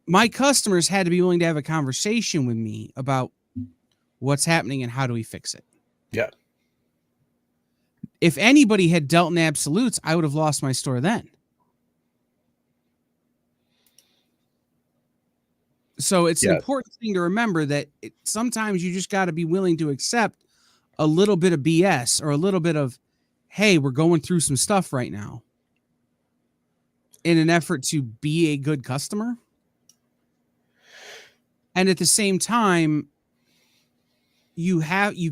my customers had to be willing to have a conversation with me about what's happening and how do we fix it. Yeah. If anybody had dealt in absolutes, I would have lost my store then. So it's an important thing to remember that sometimes you just got to be willing to accept a little bit of BS or a little bit of, hey, we're going through some stuff right now in an effort to be a good customer. And at the same time, you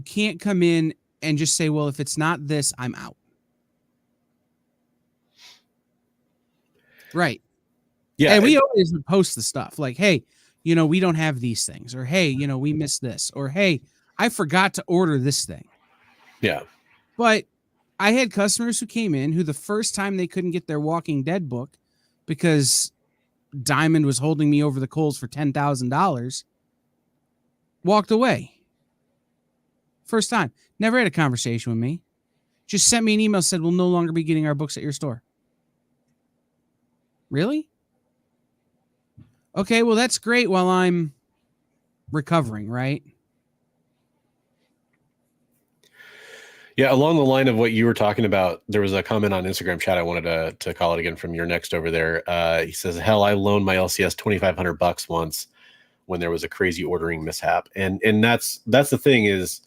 can't come in and just say, well, if it's not this, I'm out. Right. Yeah. And we always would post the stuff like, hey, we don't have these things, or hey, we missed this, or hey, I forgot to order this thing. Yeah. But I had customers who came in who the first time they couldn't get their Walking Dead book because Diamond was holding me over the coals for $10,000, walked away. First time. Never had a conversation with me. Just sent me an email, said, we'll no longer be getting our books at your store. Really? Okay, well, that's great while I'm recovering, right? Yeah, along the line of what you were talking about, there was a comment on Instagram chat I wanted to call it again from your next over there. He says, hell, I loaned my LCS $2,500 once when there was a crazy ordering mishap. And that's the thing is,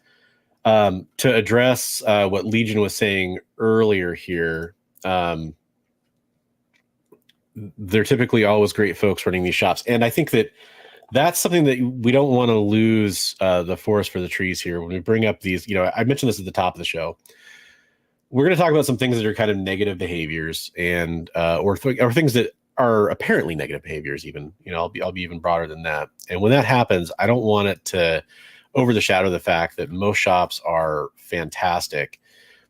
to address what Legion was saying earlier here, they're typically always great folks running these shops. And I think that's something that we don't want to lose the forest for the trees here. When we bring up these, I mentioned this at the top of the show. We're going to talk about some things that are kind of negative behaviors and or things that are apparently negative behaviors. Even I'll be even broader than that. And when that happens, I don't want it to overshadow the fact that most shops are fantastic.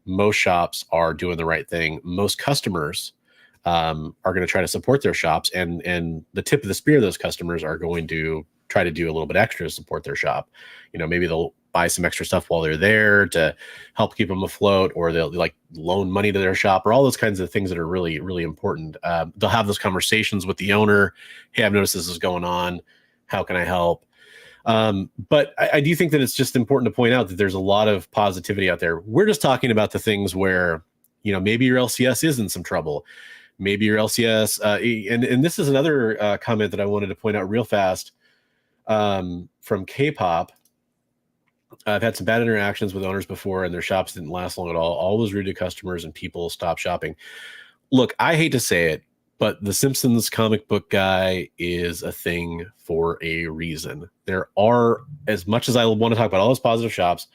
Most shops are doing the right thing. Most customers are going to try to support their shops, and the tip of the spear of those customers are going to try to do a little bit extra to support their shop. Maybe they'll buy some extra stuff while they're there to help keep them afloat, or they'll like loan money to their shop, or all those kinds of things that are really, really important. They'll have those conversations with the owner. Hey, I've noticed this is going on. How can I help? But I do think that it's just important to point out that there's a lot of positivity out there. We're just talking about the things where, maybe your LCS is in some trouble. Maybe your LCS, and this is another comment that I wanted to point out real fast from K-pop. I've had some bad interactions with owners before, and their shops didn't last long at all. Always rude to customers, and people stopped shopping. Look, I hate to say it, but the Simpsons comic book guy is a thing for a reason. There are, as much as I want to talk about all those positive shops,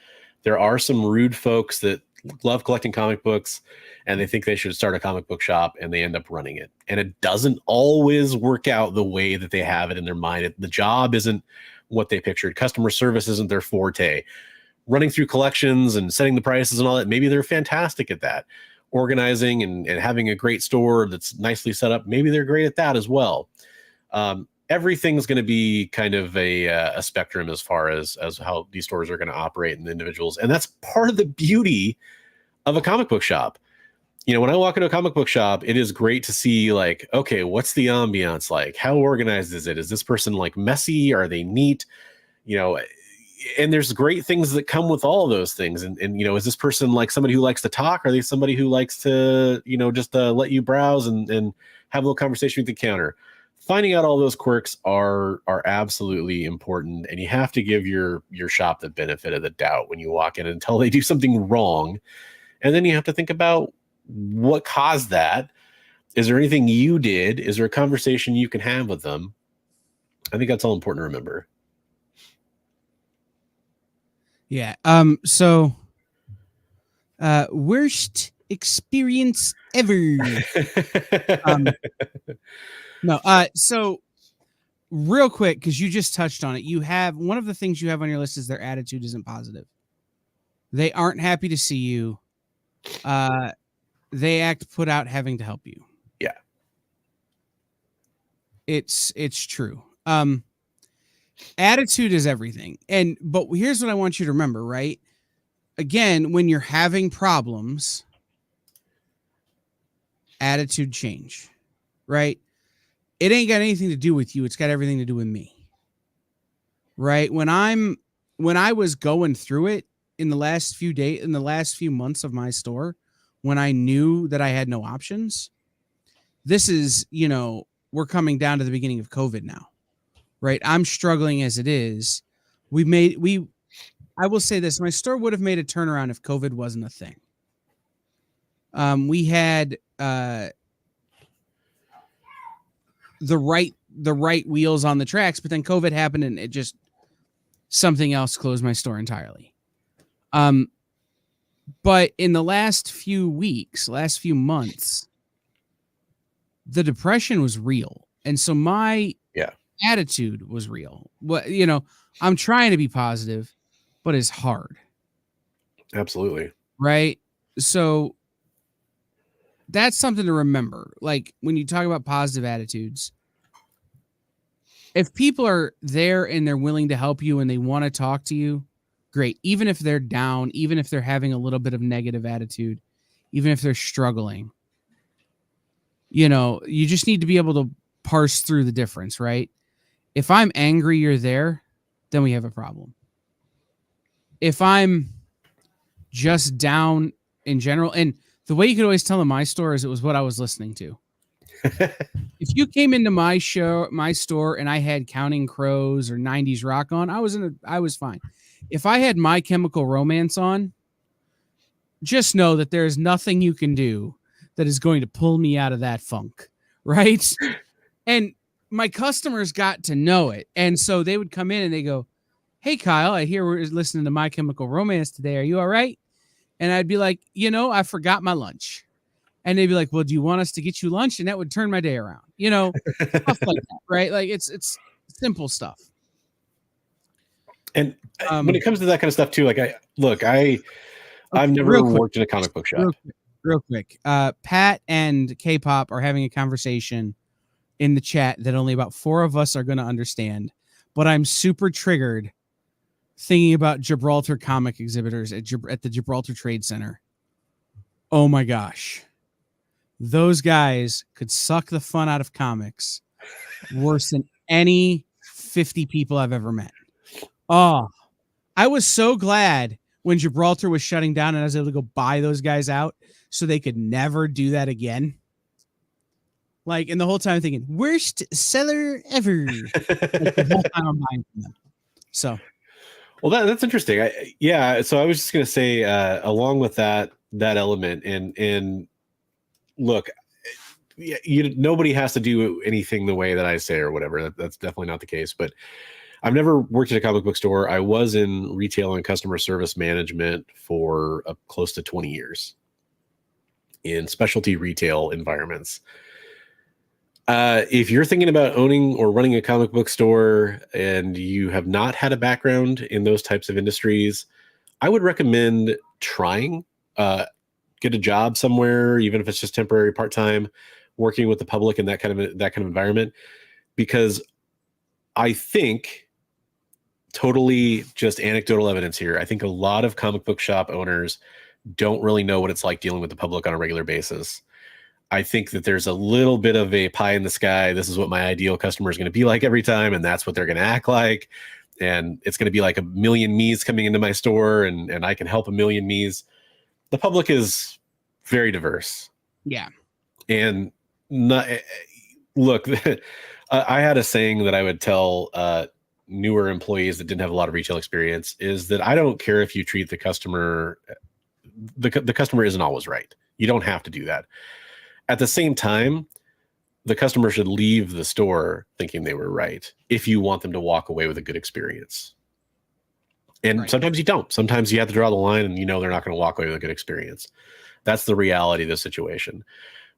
there are some rude folks that love collecting comic books, and they think they should start a comic book shop, and they end up running it. And it doesn't always work out the way that they have it in their mind. The job isn't what they pictured. Customer service isn't their forte. Running through collections and setting the prices and all that, maybe they're fantastic at that. Organizing and having a great store that's nicely set up, maybe they're great at that as well. Everything's going to be kind of a spectrum as far as how these stores are going to operate and the individuals. And that's part of the beauty of a comic book shop. When I walk into a comic book shop, it is great to see, like, okay, what's the ambiance like? How organized is it? Is this person like messy? Are they neat? And there's great things that come with all of those things. And is this person like somebody who likes to talk? Are they somebody who likes to, just let you browse and have a little conversation with the counter? Finding out all those quirks are absolutely important. And you have to give your shop the benefit of the doubt when you walk in until they do something wrong. And then you have to think about what caused that. Is there anything you did? Is there a conversation you can have with them? I think that's all important to remember. Yeah. So, worst experience ever. No. So real quick, because you just touched on it, you have one of the things you have on your list is their attitude isn't positive. They aren't happy to see you. They act put out having to help you. Yeah. It's true. Attitude is everything. But here's what I want you to remember, right? Again, when you're having problems, attitude change, right? It ain't got anything to do with you. It's got everything to do with me. Right? When I was going through it in the last few months of my store, when I knew that I had no options, this is, we're coming down to the beginning of COVID now, right? I'm struggling as it is. I will say this, my store would have made a turnaround if COVID wasn't a thing. We had the right wheels on the tracks, but then COVID happened and it just something else closed my store entirely. But in the last few months, the depression was real. And so my attitude was real. I'm trying to be positive, but is hard. Absolutely. Right? So that's something to remember. Like when you talk about positive attitudes, if people are there and they're willing to help you and they want to talk to you, great. Even if they're down, even if they're having a little bit of negative attitude, even if they're struggling, you just need to be able to parse through the difference, right? If I'm angry, you're there, then we have a problem. If I'm just down in general, and the way you could always tell in my store is it was what I was listening to. If you came into my store, and I had Counting Crows or 90s rock on, I was fine. If I had My Chemical Romance on, just know that there's nothing you can do that is going to pull me out of that funk, right? And my customers got to know it. And so they would come in and they go, "Hey, Kyle, I hear we're listening to My Chemical Romance today. Are you all right?" And I'd be like, I forgot my lunch. And they'd be like, "Well, do you want us to get you lunch?" And that would turn my day around, stuff like that, right? Like it's simple stuff. And when it comes to that kind of stuff too, like I've never worked in a comic book shop. Real quick. Pat and K-Pop are having a conversation in the chat that only about 4 of us are going to understand, but I'm super triggered thinking about Gibraltar comic exhibitors at the Gibraltar Trade Center. Oh my gosh. Those guys could suck the fun out of comics worse than any 50 people I've ever met. Oh, I was so glad when Gibraltar was shutting down and I was able to go buy those guys out so they could never do that again. Like, and the whole time I'm thinking, worst seller ever. Like, the whole time I'm buying from them. So, well, that's interesting. So I was just going to say, along with that element, and look, nobody has to do anything the way that I say or whatever. That's definitely not the case. But I've never worked at a comic book store. I was in retail and customer service management for close to 20 years in specialty retail environments. If you're thinking about owning or running a comic book store and you have not had a background in those types of industries, I would recommend trying, get a job somewhere, even if it's just temporary, part-time, working with the public in that kind of environment, because I think, totally just anecdotal evidence here, I think a lot of comic book shop owners don't really know what it's like dealing with the public on a regular basis. I think that there's a little bit of a pie in the sky. This is what my ideal customer is going to be like every time, and that's what they're going to act like. And it's going to be like a million me's coming into my store, and I can help a million me's. The public is very diverse. Yeah. And look, I had a saying that I would tell newer employees that didn't have a lot of retail experience, is that I don't care if you treat the customer, the customer isn't always right. You don't have to do that. At the same time, the customer should leave the store thinking they were right if you want them to walk away with a good experience. And right. Sometimes you don't. Sometimes you have to draw the line and they're not going to walk away with a good experience. That's the reality of the situation.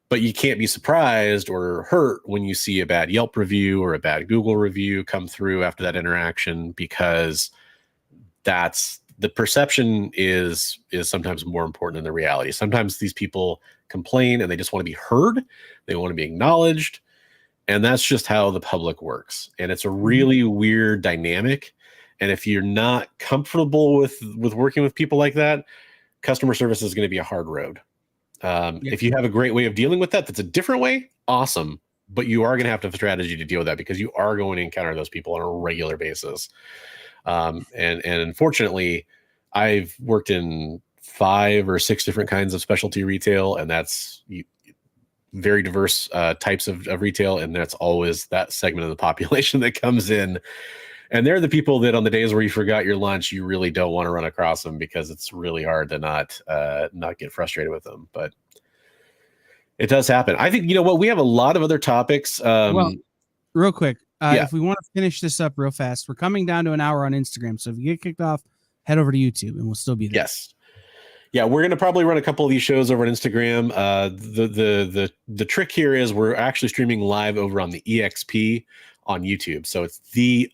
But you can't be surprised or hurt when you see a bad Yelp review or a bad Google review come through after that interaction, because that's the perception is sometimes more important than the reality. Sometimes these people complain and they just want to be heard. They want to be acknowledged. And that's just how the public works. And it's a really weird dynamic. And if you're not comfortable with working with people like that, customer service is going to be a hard road. If you have a great way of dealing with that, that's a different way, awesome. But you are going to have to have a strategy to deal with that, because you are going to encounter those people on a regular basis. And unfortunately, I've worked in 5 or 6 different kinds of specialty retail, and that's very diverse types of retail. And that's always that segment of the population that comes in. And they're the people that on the days where you forgot your lunch, you really don't want to run across them, because it's really hard to not get frustrated with them. But it does happen. I think, we have a lot of other topics. Well, real quick, if we want to finish this up real fast, we're coming down to an hour on Instagram. So if you get kicked off, head over to YouTube and we'll still be there. Yes. Yeah, we're going to probably run a couple of these shows over on Instagram. The trick here is we're actually streaming live over on the EXP on YouTube. So it's _EXP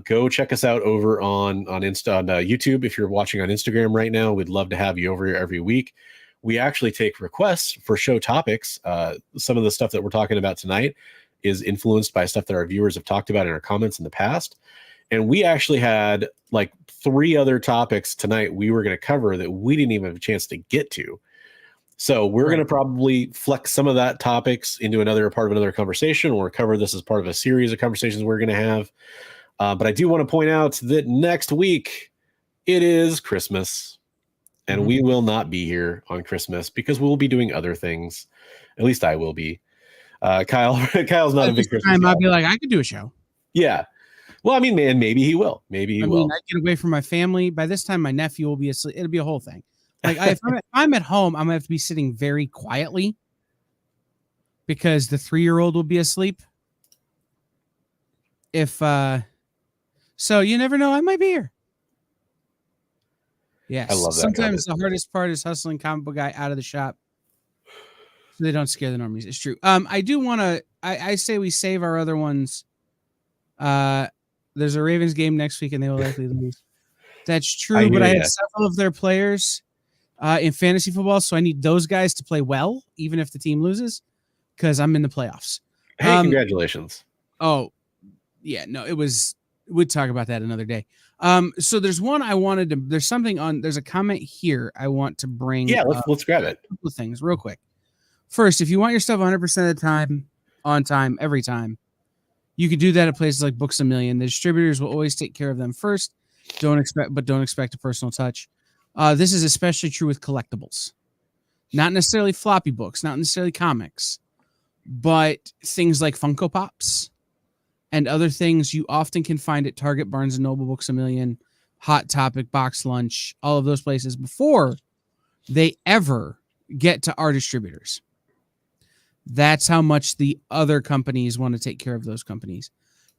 Go check us out over on YouTube. If you're watching on Instagram right now, we'd love to have you over here every week. We actually take requests for show topics. Some of the stuff that we're talking about tonight is influenced by stuff that our viewers have talked about in our comments in the past. And we actually had like 3 other topics tonight we were going to cover that we didn't even have a chance to get to. So we're going to probably flex some of that topics into another part of another conversation, or cover this as part of a series of conversations we're going to have. But I do want to point out that next week it is Christmas, and we will not be here on Christmas because we'll be doing other things. At least I will be. Kyle's not a big Christmas guy. I'll be like, I could do a show. Yeah. Well, I mean, man, maybe he will. Maybe he will. I get away from my family. By this time, my nephew will be asleep. It'll be a whole thing. Like if I'm at home, I'm gonna have to be sitting very quietly because the 3-year-old will be asleep. So you never know, I might be here. Yes. I love that. Sometimes the hardest part is hustling comic book guy out of the shop so they don't scare the normies. It's true. I do want to. I say we save our other ones. There's a Ravens game next week, and they will likely lose. That's true, but I had several of their players in fantasy football, so I need those guys to play well, even if the team loses, because I'm in the playoffs. Hey, congratulations. Oh, yeah, no, it was. We'd talk about that another day. So there's one I wanted to. There's a comment here I want to bring. Yeah, let's grab it. A couple of things real quick. First, if you want your stuff 100% of the time, on time, every time, you could do that at places like Books A Million. The distributors will always take care of them first. Don't expect a personal touch. This is especially true with collectibles, not necessarily floppy books, not necessarily comics, but things like Funko Pops and other things you often can find at Target, Barnes & Noble, Books A Million, Hot Topic, Box Lunch, all of those places before they ever get to our distributors. That's how much the other companies want to take care of those companies.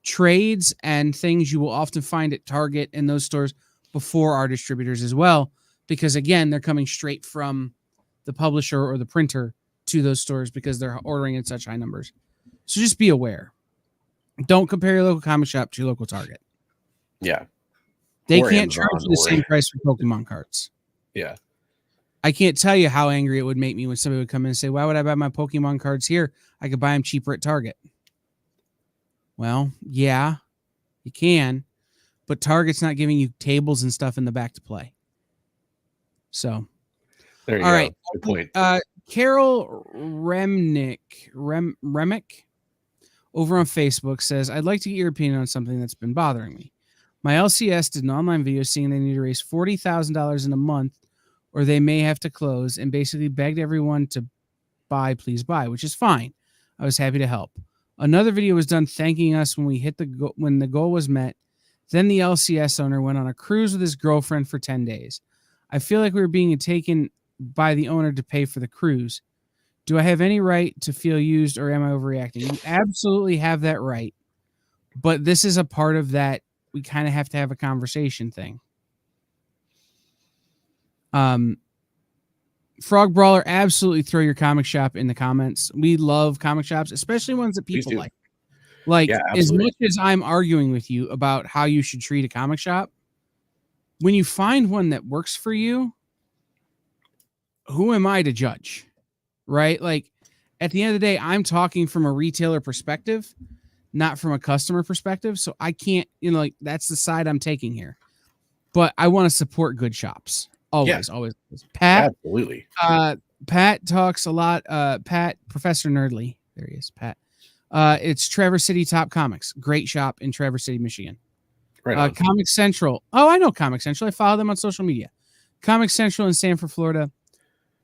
Trades and things you will often find at Target and those stores before our distributors as well, because again, they're coming straight from the publisher or the printer to those stores because they're ordering in such high numbers. So just be aware. Don't compare your local comic shop to your local Target. Yeah. They can't charge you the same price for Pokemon cards. Yeah. I can't tell you how angry it would make me when somebody would come in and say, why would I buy my Pokemon cards here? I could buy them cheaper at Target. Well, yeah, you can, but Target's not giving you tables and stuff in the back to play. So, there you all go. right. Good point. Carol Remick over on Facebook says, I'd like to get your opinion on something that's been bothering me. My LCS did an online video saying they need to raise $40,000 in a month or they may have to close, and basically begged everyone to buy, please buy, which is fine. I was happy to help. Another video was done thanking us when we hit when the goal was met. Then the LCS owner went on a cruise with his girlfriend for 10 days. I feel like we were being taken by the owner to pay for the cruise. Do I have any right to feel used, or am I overreacting? You absolutely have that right. But this is a part of that. We kind of have to have a conversation thing. Frog Brawler, absolutely throw your comic shop in the comments. We love comic shops, especially ones that people like. Like, yeah, as much as I'm arguing with you about how you should treat a comic shop, when you find one that works for you, who am I to judge? Right? Like, at the end of the day, I'm talking from a retailer perspective, not from a customer perspective. So I can't, like, that's the side I'm taking here. But I want to support good shops. Always. Pat, absolutely. Pat talks a lot. Pat, Professor Nerdly. There he is, Pat. It's Traverse City Top Comics. Great shop in Traverse City, Michigan. Right. Comic Central. Oh, I know Comic Central. I follow them on social media. Comic Central in Sanford, Florida.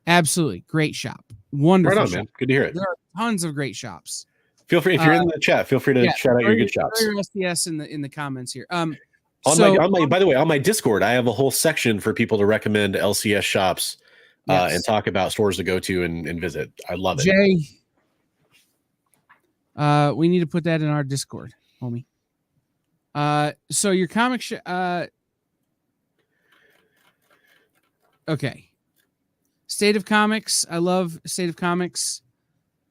Absolutely. Great shop. Wonderful. Right on, shop. man. Good to hear it. There are tons of great shops. Feel free, if you're in the chat, feel free to shout out your good shops. Your SDS in the comments here. By the way, on my Discord, I have a whole section for people to recommend LCS shops and talk about stores to go to and visit. I love it. Jay, we need to put that in our Discord, homie. So your comic okay. State of Comics. I love State of Comics.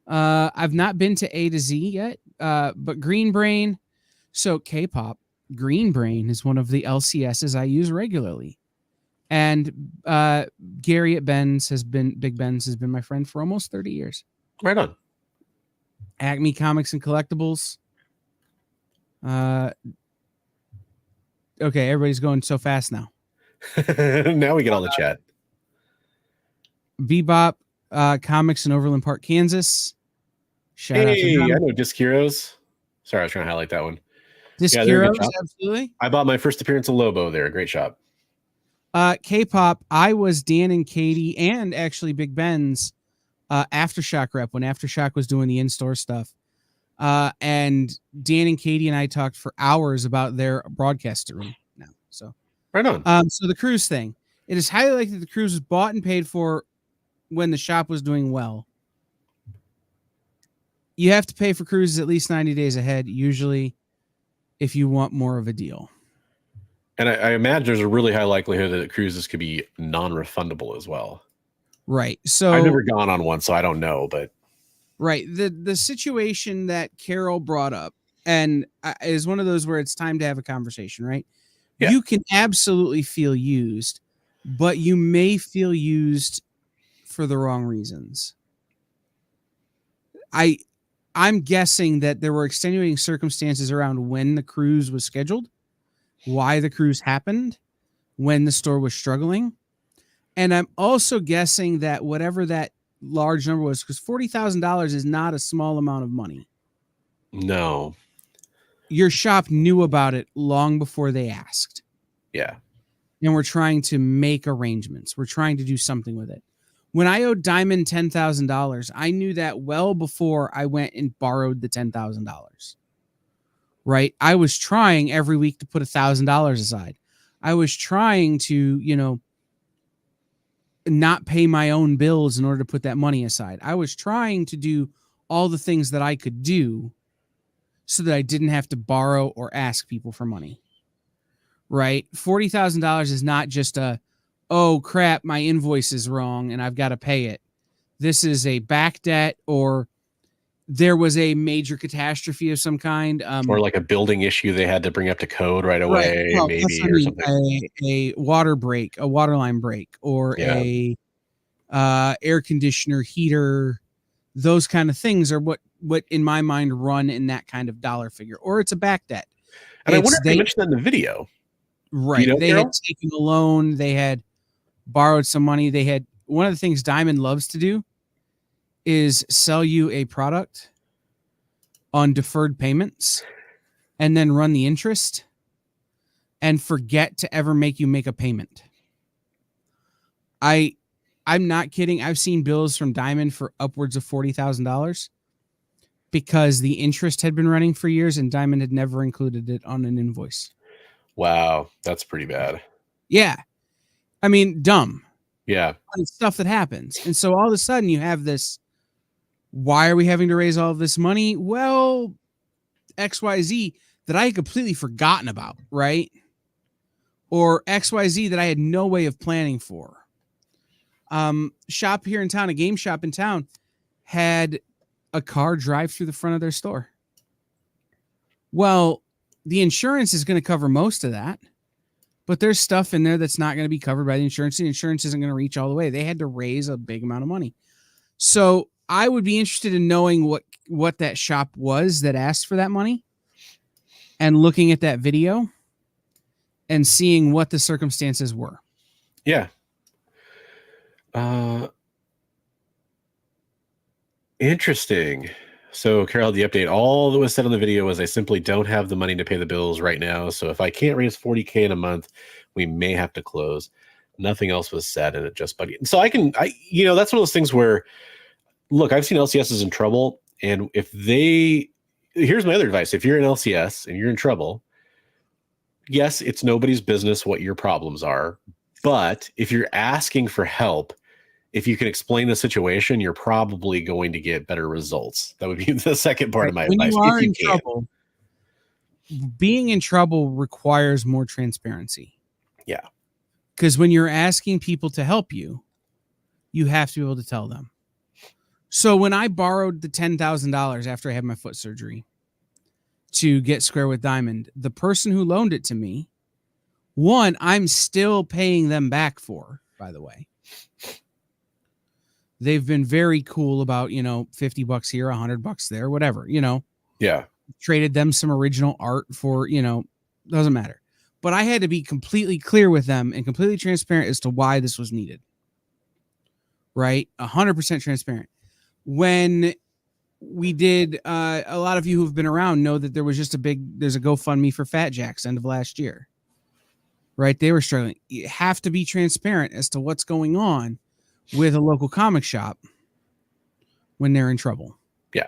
I've not been to A to Z yet, but Green Brain. So K-pop. Green Brain is one of the LCSs I use regularly. And Gary at Big Ben's has been my friend for almost 30 years. Right on. Acme Comics and Collectibles. Okay, everybody's going so fast now. Now we get all the chat. Bebop Comics in Overland Park, Kansas. Shout out to Hey, them. I know Disc Heroes. Sorry, I was trying to highlight that one. Disc they're a good Heroes, shop. absolutely. I bought my first appearance of Lobo there. Great shop. K-pop, I was Dan and Katie and actually Big Ben's Aftershock rep when Aftershock was doing the in-store stuff. And Dan and Katie and I talked for hours about their broadcast room now. So right on. So the cruise thing. It is highly likely the cruise was bought and paid for when the shop was doing well. You have to pay for cruises at least 90 days ahead, usually, if you want more of a deal. And I imagine there's a really high likelihood that cruises could be non-refundable as well. Right. So I've never gone on one, so I don't know, but right. The situation that Carol brought up and is one of those where it's time to have a conversation, right? Yeah. You can absolutely feel used, but you may feel used for the wrong reasons. I'm guessing that there were extenuating circumstances around when the cruise was scheduled, why the cruise happened, when the store was struggling. And I'm also guessing that whatever that large number was, because $40,000 is not a small amount of money. No. Your shop knew about it long before they asked. Yeah. And we're trying to make arrangements. We're trying to do something with it. When I owed Diamond $10,000, I knew that well before I went and borrowed the $10,000. Right? I was trying every week to put $1,000 aside. I was trying to, not pay my own bills in order to put that money aside. I was trying to do all the things that I could do so that I didn't have to borrow or ask people for money. Right? $40,000 is not just oh crap, my invoice is wrong and I've got to pay it. This is a back debt, or there was a major catastrophe of some kind. Or like a building issue they had to bring up to code right away, well, maybe, or something. A water break, a water line break, or a air conditioner, heater. Those kind of things are what in my mind run in that kind of dollar figure. Or it's a back debt. And I wonder if they mentioned that in the video. Right. They had taken a loan. They had borrowed some money. They had, one of the things Diamond loves to do is sell you a product on deferred payments and then run the interest and forget to ever make you make a payment. I'm not kidding. I've seen bills from Diamond for upwards of $40,000 because the interest had been running for years and Diamond had never included it on an invoice. Wow, that's pretty bad. Yeah. I mean, dumb. Yeah. It's stuff that happens. And so all of a sudden you have this, why are we having to raise all of this money? Well, XYZ that I had completely forgotten about, right? Or XYZ that I had no way of planning for. Shop here in town, a game shop in town, had a car drive through the front of their store. Well, the insurance is going to cover most of that, but there's stuff in there that's not going to be covered by the insurance. The insurance isn't going to reach all the way. They had to raise a big amount of money. So I would be interested in knowing what that shop was that asked for that money and looking at that video and seeing what the circumstances were. Yeah. Interesting. So, Carol, the update, all that was said on the video was I simply don't have the money to pay the bills right now. So if I can't raise $40K in a month, we may have to close. Nothing else was said, and it just bugged. So that's one of those things where, look, I've seen LCSs in trouble. And here's my other advice. If you're an LCS and you're in trouble, yes, it's nobody's business what your problems are. But if you're asking for help, if you can explain the situation, you're probably going to get better results. That would be the second part of my advice. When you are in trouble, being in trouble requires more transparency. Yeah. Because when you're asking people to help you, you have to be able to tell them. So when I borrowed the $10,000 after I had my foot surgery to get square with Diamond. The person who loaned it to me, one, I'm still paying them back for, by the way. They've been very cool about, $50 here, $100 there, whatever, Yeah. Traded them some original art for, doesn't matter. But I had to be completely clear with them and completely transparent as to why this was needed. Right? 100% transparent. When we did, a lot of you who've been around know that there was just there's a GoFundMe for Fat Jacks end of last year. Right? They were struggling. You have to be transparent as to what's going on with a local comic shop when they're in trouble. Yeah.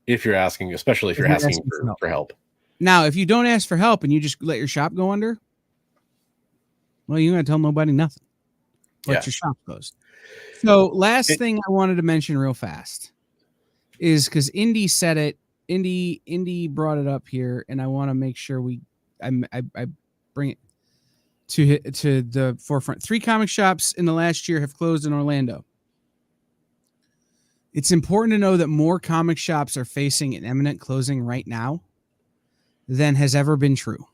If you're asking, especially if you're asking for help. Now, if you don't ask for help and you just let your shop go under, well, you're going to tell nobody nothing. But your shop closed. So last thing I wanted to mention real fast is because Indy said it. Indy brought it up here, and I want to make sure I bring it to the forefront. 3 comic shops in the last year have closed in Orlando. It's important to know that more comic shops are facing an imminent closing right now than has ever been true.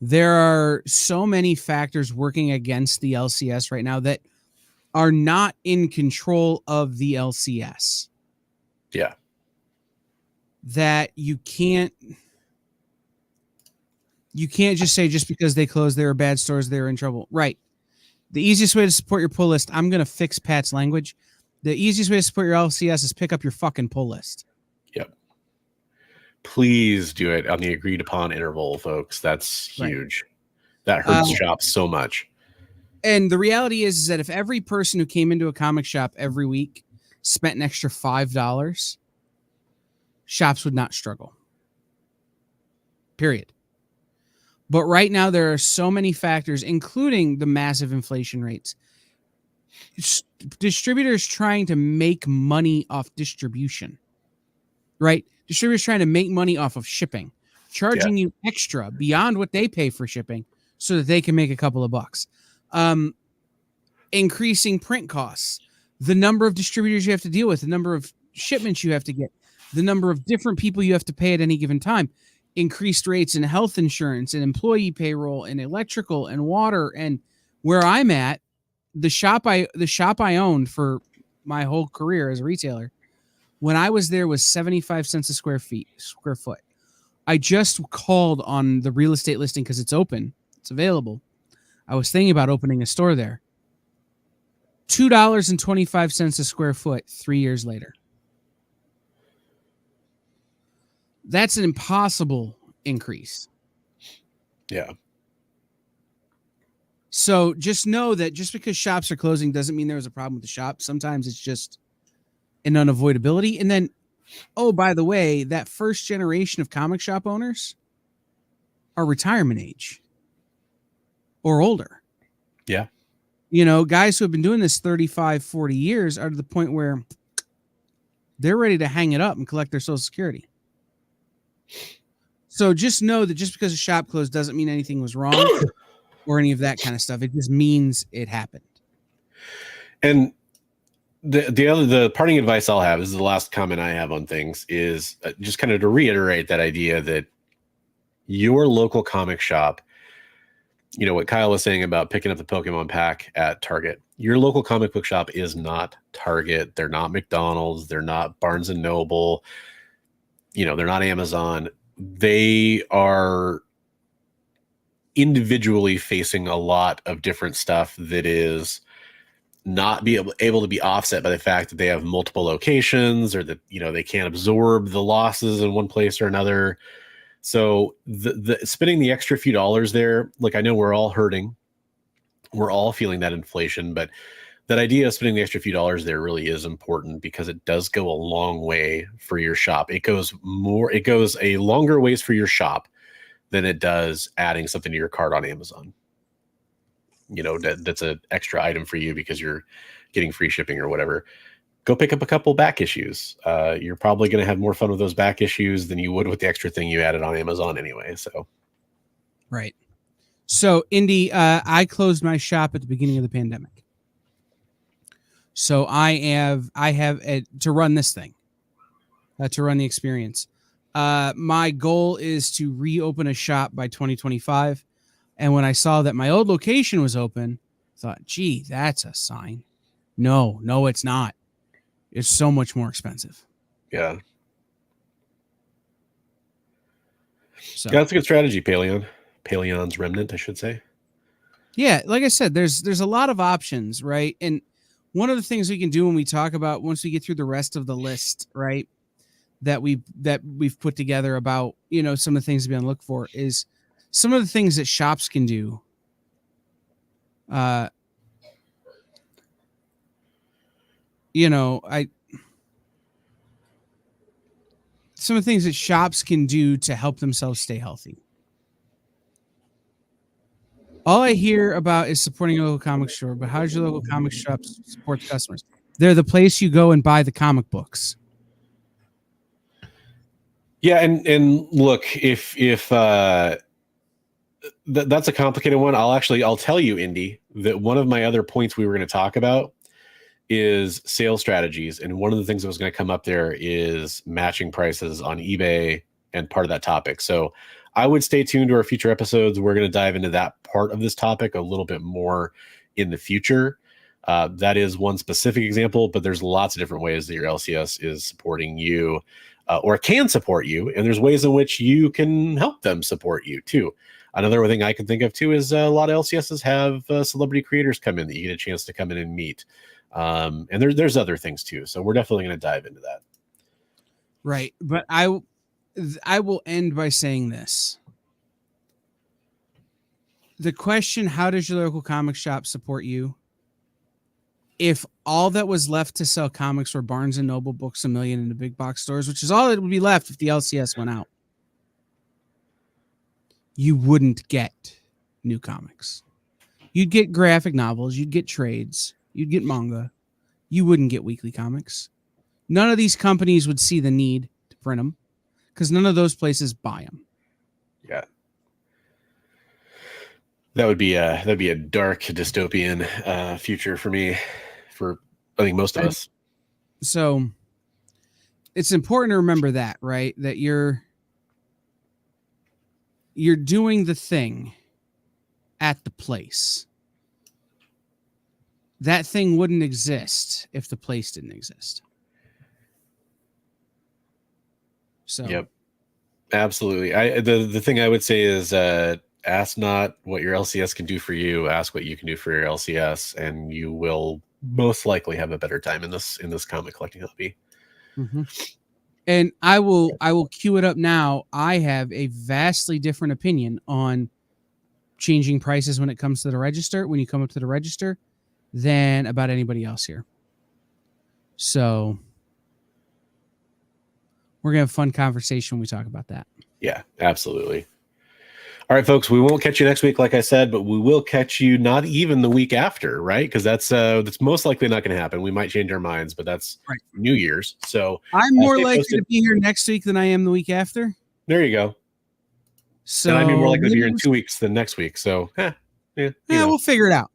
There are so many factors working against the LCS right now that are not in control of the LCS. Yeah. That you can't just say just because they closed, they were bad stores, they were in trouble. Right. The easiest way to support your pull list, I'm going to fix Pat's language. The easiest way to support your LCS is pick up your fucking pull list. Yep. Please do it on the agreed upon interval, folks. That's huge. Right. That hurts shops so much. And the reality is that if every person who came into a comic shop every week spent an extra $5, shops would not struggle. Period. But right now, there are so many factors, including the massive inflation rates. Distributors trying to make money off distribution, right? Distributors trying to make money off of shipping, charging you extra beyond what they pay for shipping so that they can make a couple of bucks. Increasing print costs, the number of distributors you have to deal with, the number of shipments you have to get, the number of different people you have to pay at any given time, increased rates in health insurance and employee payroll and electrical and water. And where I'm at, the shop I owned for my whole career as a retailer, when I was there was 75 cents a square foot. I just called on the real estate listing because it's open. It's available. I was thinking about opening a store there. $2.25 a square foot 3 years later. That's an impossible increase. Yeah. So just know that just because shops are closing doesn't mean there was a problem with the shop. Sometimes it's just an unavoidability. And then, oh, by the way, that first generation of comic shop owners are retirement age or older. Yeah. Guys who have been doing this 35, 40 years are to the point where they're ready to hang it up and collect their Social Security. So just know that just because a shop closed doesn't mean anything was wrong or any of that kind of stuff. It just means it happened. And the parting advice I'll have, is the last comment I have on things, is just kind of to reiterate that idea that your local comic shop, what Kyle was saying about picking up the Pokemon pack at Target, your local comic book shop is not Target. They're not McDonald's. They're not Barnes and Noble. They're not Amazon. They are individually facing a lot of different stuff that is not able to be offset by the fact that they have multiple locations, or that they can't absorb the losses in one place or another. So the spending the extra few dollars there, like, I know we're all hurting, we're all feeling that inflation, but that idea of spending the extra few dollars there really is important, because it does go a long way for your shop. It goes a longer ways for your shop than it does adding something to your cart on Amazon. That's an extra item for you because you're getting free shipping or whatever. Go pick up a couple back issues. You're probably going to have more fun with those back issues than you would with the extra thing you added on Amazon anyway. So, right. So, Indy, I closed my shop at the beginning of the pandemic. So I have to run this thing, to run the experience. My goal is to reopen a shop by 2025. And when I saw that my old location was open, I thought, gee, that's a sign. No, it's not. It's so much more expensive. Yeah. So Yeah, that's a good strategy, Paleon's remnant, I should say. yeah, like I said, there's a lot of options, right? And one of the things we can do when we talk about once we get through the rest of the list, right, that we've put together about, you know, some of the things to be on the look for is some of the things that shops can do. Some of the things that shops can do to help themselves stay healthy. All I hear about is supporting your local comic store, but how does your local comic shop support the customers? They're the place you go and buy the comic books. Yeah, and look, if that's a complicated one, I'll tell you, Indy, that one of my other points we were going to talk about is sales strategies, and one of the things that was going to come up there is matching prices on eBay and part of that topic. So I would stay tuned to our future episodes. We're going to dive into that part of this topic a little bit more in the future. That is one specific example, but there's lots of different ways that your LCS is supporting you or can support you. And there's ways in which you can help them support you too. Another thing I can think of too is a lot of LCSs have celebrity creators come in that you get a chance to come in and meet. And there's other things too. So we're definitely going to dive into that. Right. But I will end by saying this. The question, how does your local comic shop support you? If all that was left to sell comics were Barnes & Noble, Books A Million, and the big box stores, which is all that would be left if the LCS went out, you wouldn't get new comics. You'd get graphic novels. You'd get trades. You'd get manga. You wouldn't get weekly comics. None of these companies would see the need to print them because none of those places buy them. Yeah. That'd be a dark dystopian future for me, for I think most of us. So it's important to remember that, right? That you're doing the thing at the place. That thing wouldn't exist if the place didn't exist. So yep, absolutely. The thing I would say is ask not what your LCS can do for you, ask what you can do for your LCS, and you will most likely have a better time in this comic collecting hobby. Mm-hmm. And I will cue it up now. I have a vastly different opinion on changing prices when it comes to the register, when you come up to the register, than about anybody else here. So we're going to have a fun conversation when we talk about that. Yeah, absolutely. All right, folks, we won't catch you next week, like I said, but we will catch you not even the week after, right? Because that's most likely not going to happen. We might change our minds, but that's right. New Year's. So I'm more likely to be here next week than I am the week after. There you go. So and I'm more likely to be here in 2 weeks than next week. So we'll figure it out.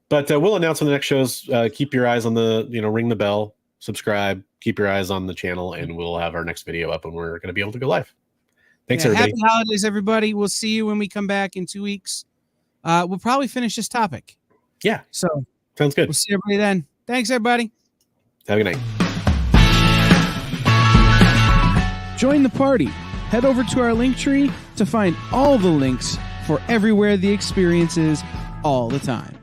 But we'll announce when the next shows. Keep your eyes on the, ring the bell, subscribe, keep your eyes on the channel, and we'll have our next video up and we're going to be able to go live. Thanks, everybody. Happy holidays, everybody. We'll see you when we come back in 2 weeks. We'll probably finish this topic. Yeah. So sounds good. We'll see everybody then. Thanks, everybody. Have a good night. Join the party. Head over to our link tree to find all the links for everywhere the experience is all the time.